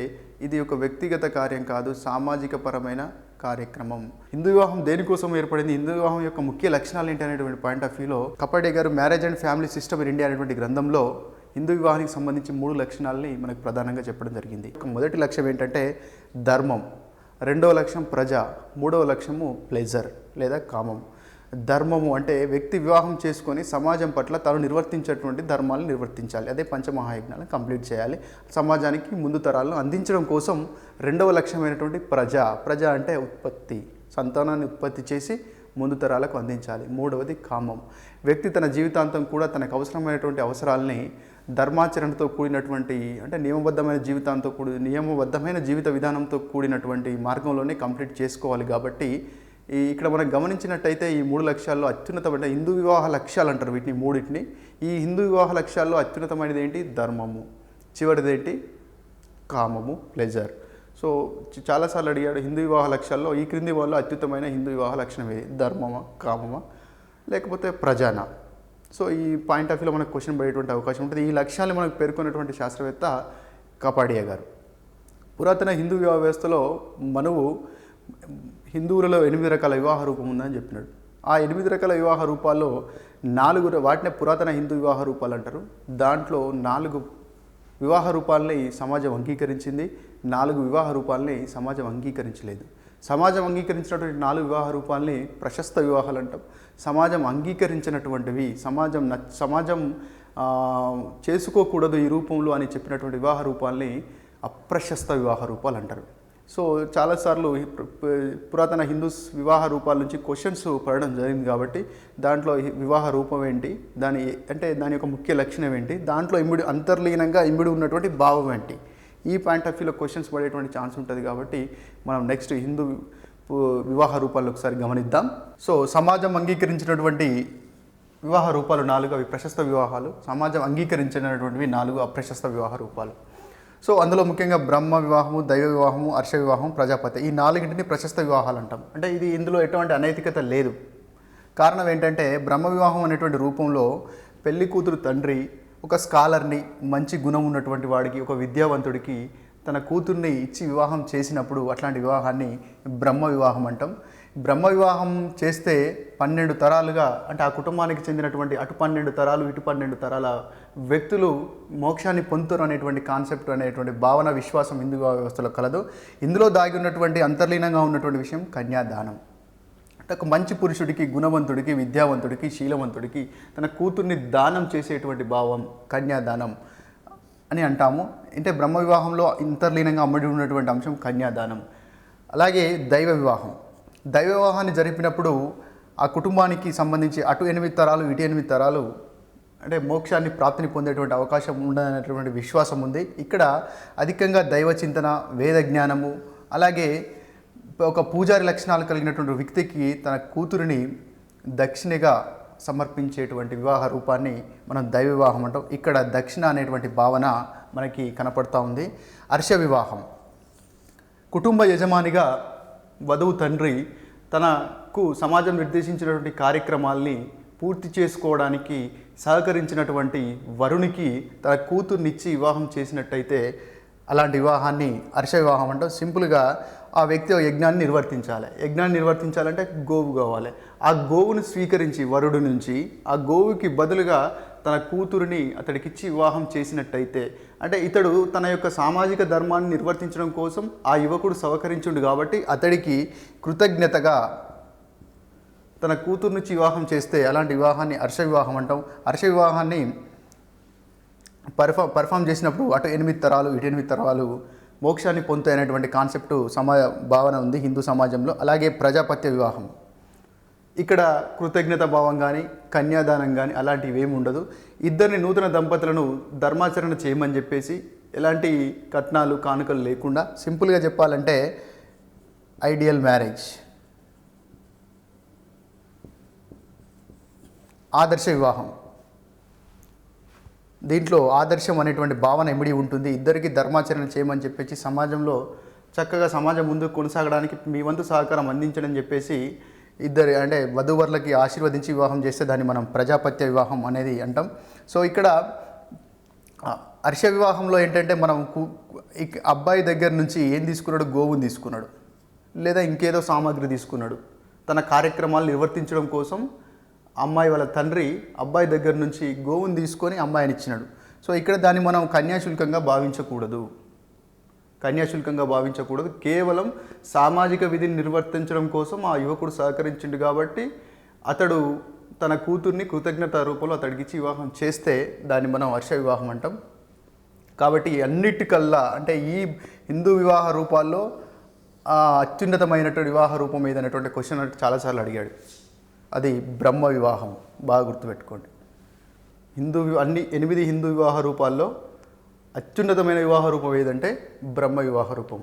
ఇది ఒక వ్యక్తిగత కార్యం కాదు, సామాజిక పరమైన కార్యక్రమం. హిందూ వివాహం దేనికోసం ఏర్పడింది, హిందూ వివాహం యొక్క ముఖ్య లక్షణాలు ఏంటి అనేటువంటి పాయింట్ ఆఫ్ వ్యూలో కపాడే గారు marriage and family system in India అనేటువంటి గ్రంథంలో హిందూ వివాహానికి సంబంధించి 3 లక్షణాలని మనకు ప్రధానంగా చెప్పడం జరిగింది. మొదటి లక్ష్యం ఏంటంటే ధర్మం, 2వ లక్ష్యం ప్రజ, 3వ లక్ష్యము ప్లెజర్ లేదా కామం. ధర్మము అంటే వ్యక్తి వివాహం చేసుకొని సమాజం పట్ల తాను నిర్వర్తించేటువంటి ధర్మాలను నిర్వర్తించాలి, అదే పంచమహాయజ్ఞాలను కంప్లీట్ చేయాలి. సమాజానికి ముందు తరాలను అందించడం కోసం 2వ లక్ష్యమైనటువంటి ప్రజ అంటే ఉత్పత్తి, సంతానాన్ని ఉత్పత్తి చేసి ముందు తరాలకు అందించాలి. 3వది కామం, వ్యక్తి తన జీవితాంతం కూడా తనకు అవసరమైనటువంటి అవసరాలని ధర్మాచరణతో కూడినటువంటి అంటే నియమబద్ధమైన జీవిత విధానంతో కూడినటువంటి మార్గంలోనే కంప్లీట్ చేసుకోవాలి. కాబట్టి ఇక్కడ మనం గమనించినట్టయితే ఈ 3 లక్ష్యాల్లో అత్యున్నతమైన హిందూ వివాహ లక్ష్యాలు అంటారు వీటిని, 3టిని. ఈ హిందూ వివాహ లక్ష్యాల్లో అత్యున్నతమైనది ఏంటి? ధర్మము. చివరిది ఏంటి? కామము, ప్లెజర్. సో చాలాసార్లు అడిగాడు హిందూ వివాహ లక్ష్యాల్లో ఈ క్రింది వాళ్ళు అత్యుత్తమైన హిందూ వివాహ లక్షణం ఏది? ధర్మమా, కామమా, లేకపోతే ప్రజానా? సో ఈ పాయింట్ ఆఫ్ వ్యూలో మనకు క్వశ్చన్ పడేటువంటి అవకాశం ఉంటుంది. ఈ లక్ష్యాన్ని మనకు పేర్కొన్నటువంటి శాస్త్రవేత్త కపాడియా గారు. పురాతన హిందూ వివాహ వ్యవస్థలో మనువు హిందువులలో 8 రకాల వివాహ రూపం ఉందని చెప్పినాడు. ఆ 8 రకాల వివాహ రూపాల్లో 4 వాటినే పురాతన హిందూ వివాహ రూపాలు అంటారు. దాంట్లో 4 వివాహ రూపాలని సమాజం అంగీకరించింది, 4 వివాహ రూపాలని సమాజం అంగీకరించలేదు. సమాజం అంగీకరించినటువంటి 4 వివాహ రూపాలని ప్రశస్త వివాహాలు అంటాం. సమాజం అంగీకరించినటువంటివి, సమాజం చేసుకోకూడదు ఈ రూపంలో అని చెప్పినటువంటి వివాహ రూపాలని అప్రశస్త వివాహ రూపాలు అంటారు. సో చాలాసార్లు పురాతన హిందూస్ వివాహ రూపాల నుంచి క్వశ్చన్స్ పడడం జరిగింది కాబట్టి దాంట్లో వివాహ రూపం ఏంటి, దాని యొక్క ముఖ్య లక్షణం ఏంటి, దాంట్లో అంతర్లీనంగా ఇమిడి ఉన్నటువంటి భావం ఏంటి, ఈ పాయింట్ ఆఫ్ వ్యూలో క్వశ్చన్స్ పడేటువంటి ఛాన్స్ ఉంటుంది. కాబట్టి మనం నెక్స్ట్ హిందూ వివాహ రూపాలను ఒకసారి గమనిద్దాం. సో సమాజం అంగీకరించినటువంటి వివాహ రూపాలు 4, అవి ప్రశస్త వివాహాలు. సమాజం అంగీకరించినటువంటివి 4 అప్రశస్త వివాహ రూపాలు. సో అందులో ముఖ్యంగా బ్రహ్మ వివాహము, దైవ వివాహము, హర్ష వివాహం, ప్రజాపతి, ఈ 4టిని ప్రశస్త వివాహాలు అంటాం. అంటే ఇందులో ఎటువంటి అనైతికత లేదు. కారణం ఏంటంటే బ్రహ్మ వివాహం అనేటువంటి రూపంలో పెళ్లి కూతురు తండ్రి ఒక స్కాలర్ని, మంచి గుణం ఉన్నటువంటి వాడికి, ఒక విద్యావంతుడికి తన కూతుర్ని ఇచ్చి వివాహం చేసినప్పుడు అట్లాంటి వివాహాన్ని బ్రహ్మ వివాహం అంటాం. బ్రహ్మ వివాహం చేస్తే 12 తరాలుగా, అంటే ఆ కుటుంబానికి చెందినటువంటి అటు 12 తరాలు ఇటు 12 తరాల వ్యక్తులు మోక్షాన్ని పొందుతారు అనేటువంటి కాన్సెప్ట్, అనేటువంటి భావన, విశ్వాసం హిందూ వివాహ వ్యవస్థలో కలదు. ఇందులో దాగి ఉన్నటువంటి అంతర్లీనంగా ఉన్నటువంటి విషయం కన్యాదానం. అంటే ఒక మంచి పురుషుడికి, గుణవంతుడికి, విద్యావంతుడికి, శీలవంతుడికి తన కూతుర్ని దానం చేసేటువంటి భావం కన్యాదానం అని అంటాము. అంటే బ్రహ్మ వివాహంలో అంతర్లీనంగా అమ్మడి ఉన్నటువంటి అంశం కన్యాదానం. అలాగే దైవ వివాహం. దైవ వివాహాన్ని జరిపినప్పుడు ఆ కుటుంబానికి సంబంధించి అటు 8 తరాలు ఇటు 8 తరాలు అంటే మోక్షాన్ని, ప్రాప్తిని పొందేటువంటి అవకాశం ఉండదనేటువంటి విశ్వాసం ఉంది. ఇక్కడ అధికంగా దైవ చింతన, వేద జ్ఞానము, అలాగే ఒక పూజారి లక్షణాలు కలిగినటువంటి వ్యక్తికి తన కూతురిని దక్షిణగా సమర్పించేటువంటి వివాహ రూపాన్ని మనం దైవ వివాహం అంటాం. ఇక్కడ దక్షిణ అనేటువంటి భావన మనకి కనపడుతూ ఉంది. హర్ష వివాహం. కుటుంబ యజమానిగా వధువు తండ్రి తనకు సమాజం నిర్దేశించినటువంటి కార్యక్రమాల్ని పూర్తి చేసుకోవడానికి సహకరించినటువంటి వరునికి తన కూతుర్నిచ్చి వివాహం చేసినట్టయితే అలాంటి వివాహాన్ని హర్ష వివాహం అంటాం. సింపుల్గా ఆ వ్యక్తి యజ్ఞాన్ని నిర్వర్తించాలి. యజ్ఞాన్ని నిర్వర్తించాలంటే గోవు కావాలి. ఆ గోవును స్వీకరించి వరుడు నుంచి ఆ గోవుకి బదులుగా తన కూతురిని అతడికిచ్చి వివాహం చేసినట్టయితే, అంటే ఇతడు తన యొక్క సామాజిక ధర్మాన్ని నిర్వర్తించడం కోసం ఆ యువకుడు సహకరించుండు కాబట్టి అతడికి కృతజ్ఞతగా తన కూతురు నుంచి వివాహం చేస్తే అలాంటి వివాహాన్ని హర్ష వివాహం అంటాం. హర్ష వివాహాన్ని పర్ఫామ్ చేసినప్పుడు అటు 8 తరాలు ఇటు 8 తరాలు మోక్షాన్ని పొందుతాయనేటువంటి కాన్సెప్టు భావన ఉంది హిందూ సమాజంలో. అలాగే ప్రజాపత్య వివాహం. ఇక్కడ కృతజ్ఞత భావం కానీ, కన్యాదానం కానీ అలాంటివి ఏమి ఉండదు. ఇద్దరిని నూతన దంపతులను ధర్మాచరణ చేయమని చెప్పేసి ఎలాంటి కట్నాలు, కానుకలు లేకుండా, సింపుల్గా చెప్పాలంటే ఐడియల్ మ్యారేజ్. ఆదర్శ వివాహం. దీంట్లో ఆదర్శం అనేటువంటి భావన ఇమిడి ఉంటుంది. ఇద్దరికి ధర్మాచరణ చేయమని చెప్పేసి సమాజంలో చక్కగా సమాజం ముందుకు కొనసాగడానికి మీ వంతు సహకారం అందించడం చెప్పేసి ఇద్దరు అంటే వధూవరులకి ఆశీర్వదించి వివాహం చేస్తే దాన్ని మనం ప్రజాపత్య వివాహం అనేది అంటాం. సో ఇక్కడ హర్ష వివాహంలో ఏంటంటే మనం అబ్బాయి దగ్గర నుంచి ఏం తీసుకున్నాడు? గోవుని తీసుకున్నాడు, లేదా ఇంకేదో సామాగ్రి తీసుకున్నాడు. తన కార్యక్రమాలు నిర్వర్తించడం కోసం అమ్మాయి వాళ్ళ తండ్రి అబ్బాయి దగ్గర నుంచి గోవుని తీసుకొని అమ్మాయిని ఇచ్చినాడు. సో ఇక్కడ దాన్ని మనం కన్యాశుల్కంగా భావించకూడదు. కేవలం సామాజిక విధిని నిర్వర్తించడం కోసం ఆ యువకుడు సహకరించిండు కాబట్టి అతడు తన కూతుర్ని కృతజ్ఞత రూపంలో అతడికి ఇచ్చి వివాహం చేస్తే దాన్ని మనం హర్ష వివాహం అంటాం. కాబట్టి అన్నిటికల్లా అంటే ఈ హిందూ వివాహ రూపాల్లో అత్యున్నతమైనటువంటి వివాహ రూపం ఏదైనటువంటి క్వశ్చన్ చాలాసార్లు అడిగాడు. అది బ్రహ్మ వివాహం. బాగా గుర్తుపెట్టుకోండి. అన్ని 8 హిందూ వివాహ రూపాల్లో అత్యున్నతమైన వివాహ రూపం ఏదంటే బ్రహ్మ వివాహ రూపం.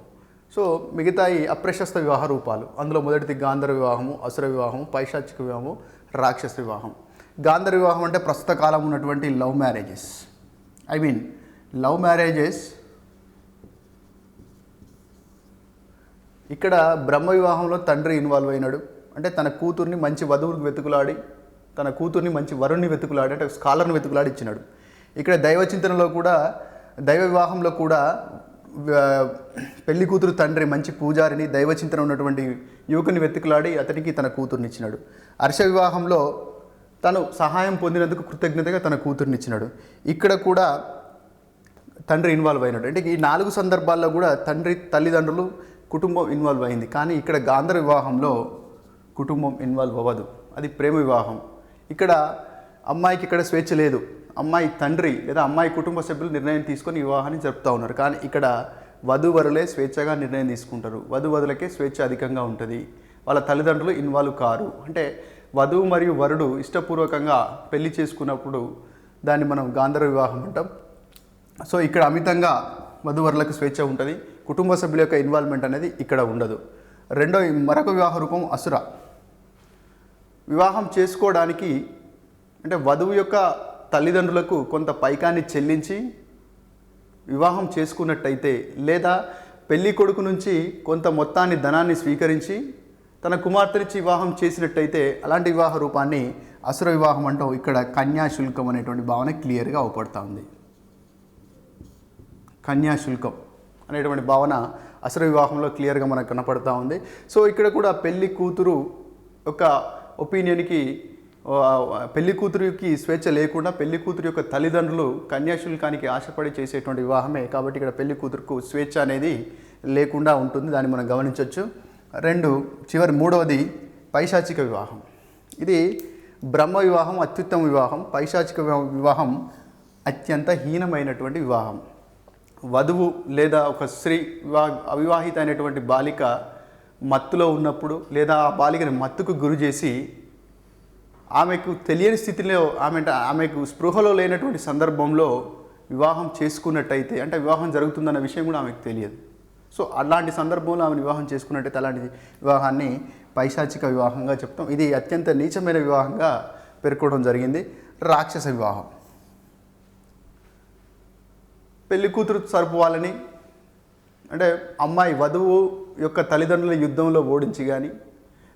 సో మిగతాయి అప్రశస్త వివాహ రూపాలు. అందులో మొదటిది గాంధర్వ వివాహము, అసుర వివాహము, పైశాచిక వివాహము, రాక్షస వివాహం. గాంధర్వ వివాహం అంటే ప్రస్తుత కాలం ఉన్నటువంటి లవ్ మ్యారేజెస్. ఇక్కడ బ్రహ్మ వివాహంలో తండ్రి ఇన్వాల్వ్ అయినాడు. అంటే తన కూతుర్ని మంచి వధువుకి వెతుకులాడి, తన కూతుర్ని మంచి వరుణ్ణి వెతుకులాడి, అంటే స్కాలర్ని వెతుకులాడి ఇచ్చినాడు. ఇక్కడ దైవ చింతనలో కూడా, దైవ వివాహంలో కూడా పెళ్లి కూతురు తండ్రి మంచి పూజారిని, దైవ చింతన ఉన్నటువంటి యువకుని వెతుకులాడి అతనికి తన కూతుర్ని ఇచ్చినాడు. హర్ష వివాహంలో తను సహాయం పొందినందుకు కృతజ్ఞతగా తన కూతుర్ని ఇచ్చినాడు. ఇక్కడ కూడా తండ్రి ఇన్వాల్వ్ అయినట్టు. అంటే ఈ 4 సందర్భాల్లో కూడా తండ్రి తల్లిదండ్రులు కుటుంబం ఇన్వాల్వ్ అయింది. కానీ ఇక్కడ గాంధర్వ వివాహంలో కుటుంబం ఇన్వాల్వ్ అవ్వదు, అది ప్రేమ వివాహం. ఇక్కడ అమ్మాయికి ఇక్కడ స్వేచ్ఛ లేదు, అమ్మాయి తండ్రి లేదా అమ్మాయి కుటుంబ సభ్యులు నిర్ణయం తీసుకొని వివాహాన్ని జరుపుతూ ఉన్నారు. కానీ ఇక్కడ వధూవరులే స్వేచ్ఛగా నిర్ణయం తీసుకుంటారు, వధువరులకే స్వేచ్ఛ అధికంగా ఉంటుంది, వాళ్ళ తల్లిదండ్రులు ఇన్వాల్వ్ కారు. అంటే వధువు మరియు వరుడు ఇష్టపూర్వకంగా పెళ్లి చేసుకున్నప్పుడు దాన్ని మనం గాంధర్వ వివాహం అంటాం. సో ఇక్కడ అమితంగా వధువరులకు స్వేచ్ఛ ఉంటుంది, కుటుంబ సభ్యుల యొక్క ఇన్వాల్వ్మెంట్ అనేది ఇక్కడ ఉండదు. మరొక వివాహ రూపం అసుర. వివాహం చేసుకోవడానికి అంటే వధువు యొక్క తల్లిదండ్రులకు కొంత పైకాన్ని చెల్లించి వివాహం చేసుకున్నట్టయితే, లేదా పెళ్లి కొడుకు నుంచి కొంత మొత్తాన్ని ధనాన్ని స్వీకరించి తన కుమార్తెనిచ్చి వివాహం చేసినట్టయితే అలాంటి వివాహ రూపాన్ని అసుర వివాహం అంటూ ఇక్కడ కన్యాశుల్కం అనేటువంటి భావన క్లియర్గా అవపడతా ఉంది. కన్యాశుల్కం అనేటువంటి భావన అసుర వివాహంలో క్లియర్గా మనకు కనపడతా ఉంది. సో ఇక్కడ కూడా పెళ్లి కూతురు యొక్క ఒపీనియన్కి, పెళ్లి కూతురికి స్వేచ్ఛ లేకుండా పెళ్లి కూతురు యొక్క తల్లిదండ్రులు కన్యాశుల్కానికి ఆశపడి చేసేటువంటి వివాహమే. కాబట్టి ఇక్కడ పెళ్లి కూతురుకు స్వేచ్ఛ అనేది లేకుండా ఉంటుంది, దాన్ని మనం గమనించవచ్చు. మూడవది పైశాచిక వివాహం. ఇది బ్రహ్మ వివాహం అత్యుత్తమ వివాహం, పైశాచిక వివాహం అత్యంత హీనమైనటువంటి వివాహం. వధువు లేదా ఒక స్త్రీ అవివాహిత అయినటువంటి బాలిక మత్తులో ఉన్నప్పుడు లేదా ఆ బాలికని మత్తుకు గురి చేసి ఆమెకు తెలియని స్థితిలో ఆమెకు స్పృహలో లేనటువంటి సందర్భంలో వివాహం చేసుకున్నట్టయితే, అంటే వివాహం జరుగుతుందన్న విషయం కూడా ఆమెకు తెలియదు. సో అలాంటి సందర్భంలో ఆమెను వివాహం చేసుకున్నట్టయితే అలాంటి వివాహాన్ని పైశాచిక వివాహంగా చెప్తాం. ఇది అత్యంత నీచమైన వివాహంగా పేర్కొనడం జరిగింది. రాక్షస వివాహం. పెళ్లి కూతురు తరపు వాళ్ళని, అంటే అమ్మాయి వధువు యొక్క తల్లిదండ్రుల యుద్ధంలో ఓడించి కానీ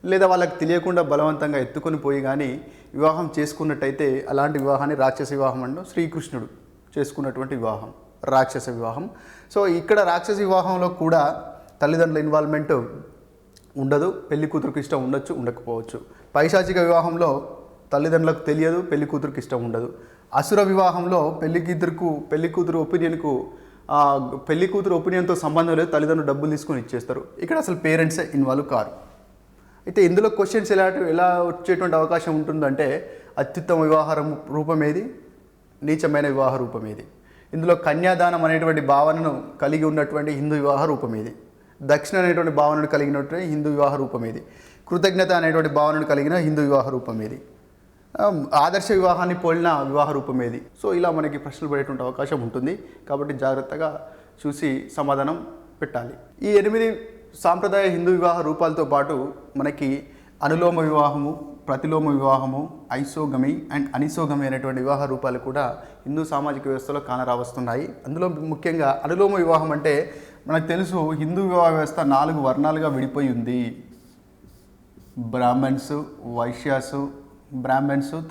లేదా వాళ్ళకి తెలియకుండా బలవంతంగా ఎత్తుకొని పోయి కానీ వివాహం చేసుకున్నట్టయితే అలాంటి వివాహాన్ని రాక్షస వివాహం అంటూ శ్రీకృష్ణుడు చేసుకున్నటువంటి వివాహం రాక్షస వివాహం. సో ఇక్కడ రాక్షస వివాహంలో కూడా తల్లిదండ్రుల ఇన్వాల్వ్మెంట్ ఉండదు, పెళ్లి కూతురుకి ఇష్టం ఉండొచ్చు, ఉండకపోవచ్చు. పైశాచిక వివాహంలో తల్లిదండ్రులకు తెలియదు, పెళ్లి కూతురుకి ఇష్టం ఉండదు. అసుర వివాహంలో పెళ్లి కూతురు ఒపీనియన్తో సంబంధం లేదు, తల్లిదండ్రులు డబ్బులు తీసుకొని ఇచ్చేస్తారు. ఇక్కడ అసలు పేరెంట్సే ఇన్వాల్వ్ కారు. అయితే ఇందులో క్వశ్చన్స్ ఎలా వచ్చేటువంటి అవకాశం ఉంటుందంటే, అత్యుత్తమ వివాహ రూపం ఏది, నీచమైన వివాహ రూపం ఏది, ఇందులో కన్యాదానం అనేటువంటి భావనను కలిగి ఉన్నటువంటి హిందూ వివాహ రూపం ఏది, దక్షిణ అనేటువంటి భావనను కలిగినటువంటి హిందూ వివాహ రూపం ఏది, కృతజ్ఞత అనేటువంటి భావనను కలిగిన హిందూ వివాహ రూపం ఏది, ఆదర్శ వివాహాన్ని పోలిన వివాహ రూపం ఏది. సో ఇలా మనకి ప్రశ్నలు పడేటువంటి అవకాశం ఉంటుంది. కాబట్టి జాగ్రత్తగా చూసి సమాధానం పెట్టాలి. ఈ 8 సాంప్రదాయ హిందూ వివాహ రూపాలతో పాటు మనకి అనులోమ వివాహము, ప్రతిలోమ వివాహము, ఐసోగమి అండ్ అనిసోగమి అనేటువంటి వివాహ రూపాలు కూడా హిందూ సామాజిక వ్యవస్థలో కానరావస్తున్నాయి. అందులో ముఖ్యంగా అనులోమ వివాహం అంటే మనకు తెలుసు, హిందూ వివాహ వ్యవస్థ 4 వర్ణాలుగా విడిపోయి ఉంది. బ్రాహ్మణ్స్,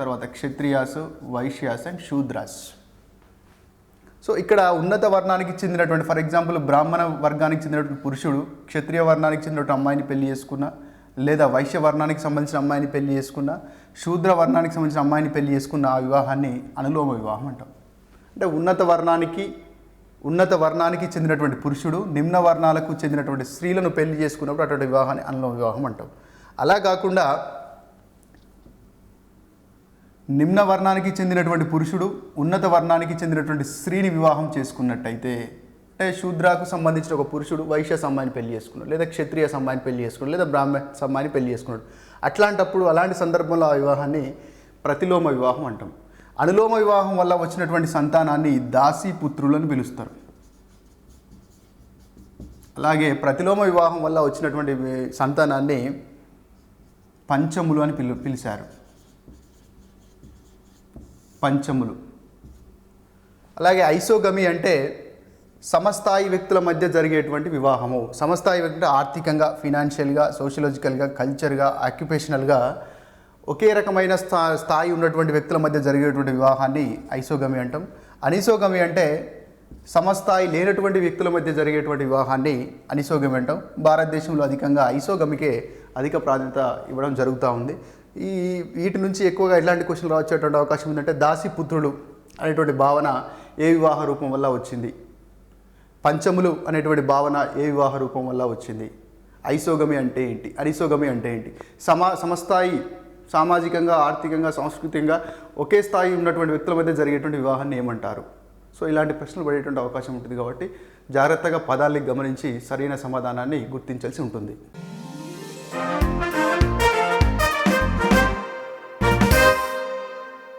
తర్వాత క్షత్రియాసు, వైశ్యాస్ అండ్ శూద్రాస్. సో ఇక్కడ ఉన్నత వర్ణానికి చెందినటువంటి, ఫర్ ఎగ్జాంపుల్ బ్రాహ్మణ వర్గానికి చెందినటువంటి పురుషుడు క్షత్రియ వర్ణానికి చెందినటువంటి అమ్మాయిని పెళ్లి చేసుకున్నా, లేదా వైశ్య వర్ణానికి సంబంధించిన అమ్మాయిని పెళ్లి చేసుకున్నా, శూద్ర వర్ణానికి సంబంధించిన అమ్మాయిని పెళ్లి చేసుకున్న ఆ వివాహాన్ని అనులోమ వివాహం అంటాం. అంటే ఉన్నత వర్ణానికి చెందినటువంటి పురుషుడు నిమ్న వర్ణాలకు చెందినటువంటి స్త్రీలను పెళ్లి చేసుకున్నప్పుడు అటువంటి వివాహాన్ని అనులోమ వివాహం అంటాం. అలా కాకుండా నిమ్న వర్ణానికి చెందినటువంటి పురుషుడు ఉన్నత వర్ణానికి చెందినటువంటి స్త్రీని వివాహం చేసుకున్నట్టయితే, అంటే శూద్రకు సంబంధించిన ఒక పురుషుడు వైశ్య అమ్మాయిని పెళ్లి చేసుకున్నాడు, లేదా క్షత్రియ అమ్మాయిని పెళ్లి చేసుకున్నాడు, లేదా బ్రాహ్మణ అమ్మాయిని పెళ్లి చేసుకున్నాడు. అలాంటి సందర్భంలో ఆ వివాహాన్ని ప్రతిలోమ వివాహం అంటాం. అనులోమ వివాహం వల్ల వచ్చినటువంటి సంతానాన్ని దాసీపుత్రులను పిలుస్తారు. అలాగే ప్రతిలోమ వివాహం వల్ల వచ్చినటువంటి సంతానాన్ని పంచములు అని పిలిచారు. పంచములు. అలాగే ఐసోగమి అంటే సమస్థాయి వ్యక్తుల మధ్య జరిగేటువంటి వివాహము. సమస్థాయి వ్యక్తులు ఆర్థికంగా, ఫినాన్షియల్గా, సోషియలాజికల్గా, కల్చర్గా, ఆక్యుపేషనల్గా ఒకే రకమైన స్థాయి ఉన్నటువంటి వ్యక్తుల మధ్య జరిగేటువంటి వివాహాన్ని ఐసోగమి అంటాం. అనిసోగమి అంటే సమస్థాయి లేనటువంటి వ్యక్తుల మధ్య జరిగేటువంటి వివాహాన్ని అనిసోగమి అంటాం. భారతదేశంలో అధికంగా ఐసోగమికే అధిక ప్రాధాన్యత ఇవ్వడం జరుగుతూ ఉంది. వీటి నుంచి ఎక్కువగా ఎలాంటి క్వశ్చన్లు వచ్చేటువంటి అవకాశం ఉందంటే, దాసీపుత్రులు అనేటువంటి భావన ఏ వివాహ రూపం వల్ల వచ్చింది, పంచములు అనేటువంటి భావన ఏ వివాహ రూపం వల్ల వచ్చింది? ఐసోగమి అంటే ఏంటి? అనిసోగమి అంటే ఏంటి? సమస్థాయి సామాజికంగా, ఆర్థికంగా, సాంస్కృతికంగా ఒకే స్థాయి ఉన్నటువంటి వ్యక్తుల మధ్య జరిగేటువంటి వివాహాన్ని ఏమంటారు? సో ఇలాంటి ప్రశ్నలు పడేటువంటి అవకాశం ఉంటుంది కాబట్టి జాగ్రత్తగా పదాల్ని గమనించి సరైన సమాధానాన్ని గుర్తించాల్సి ఉంటుంది.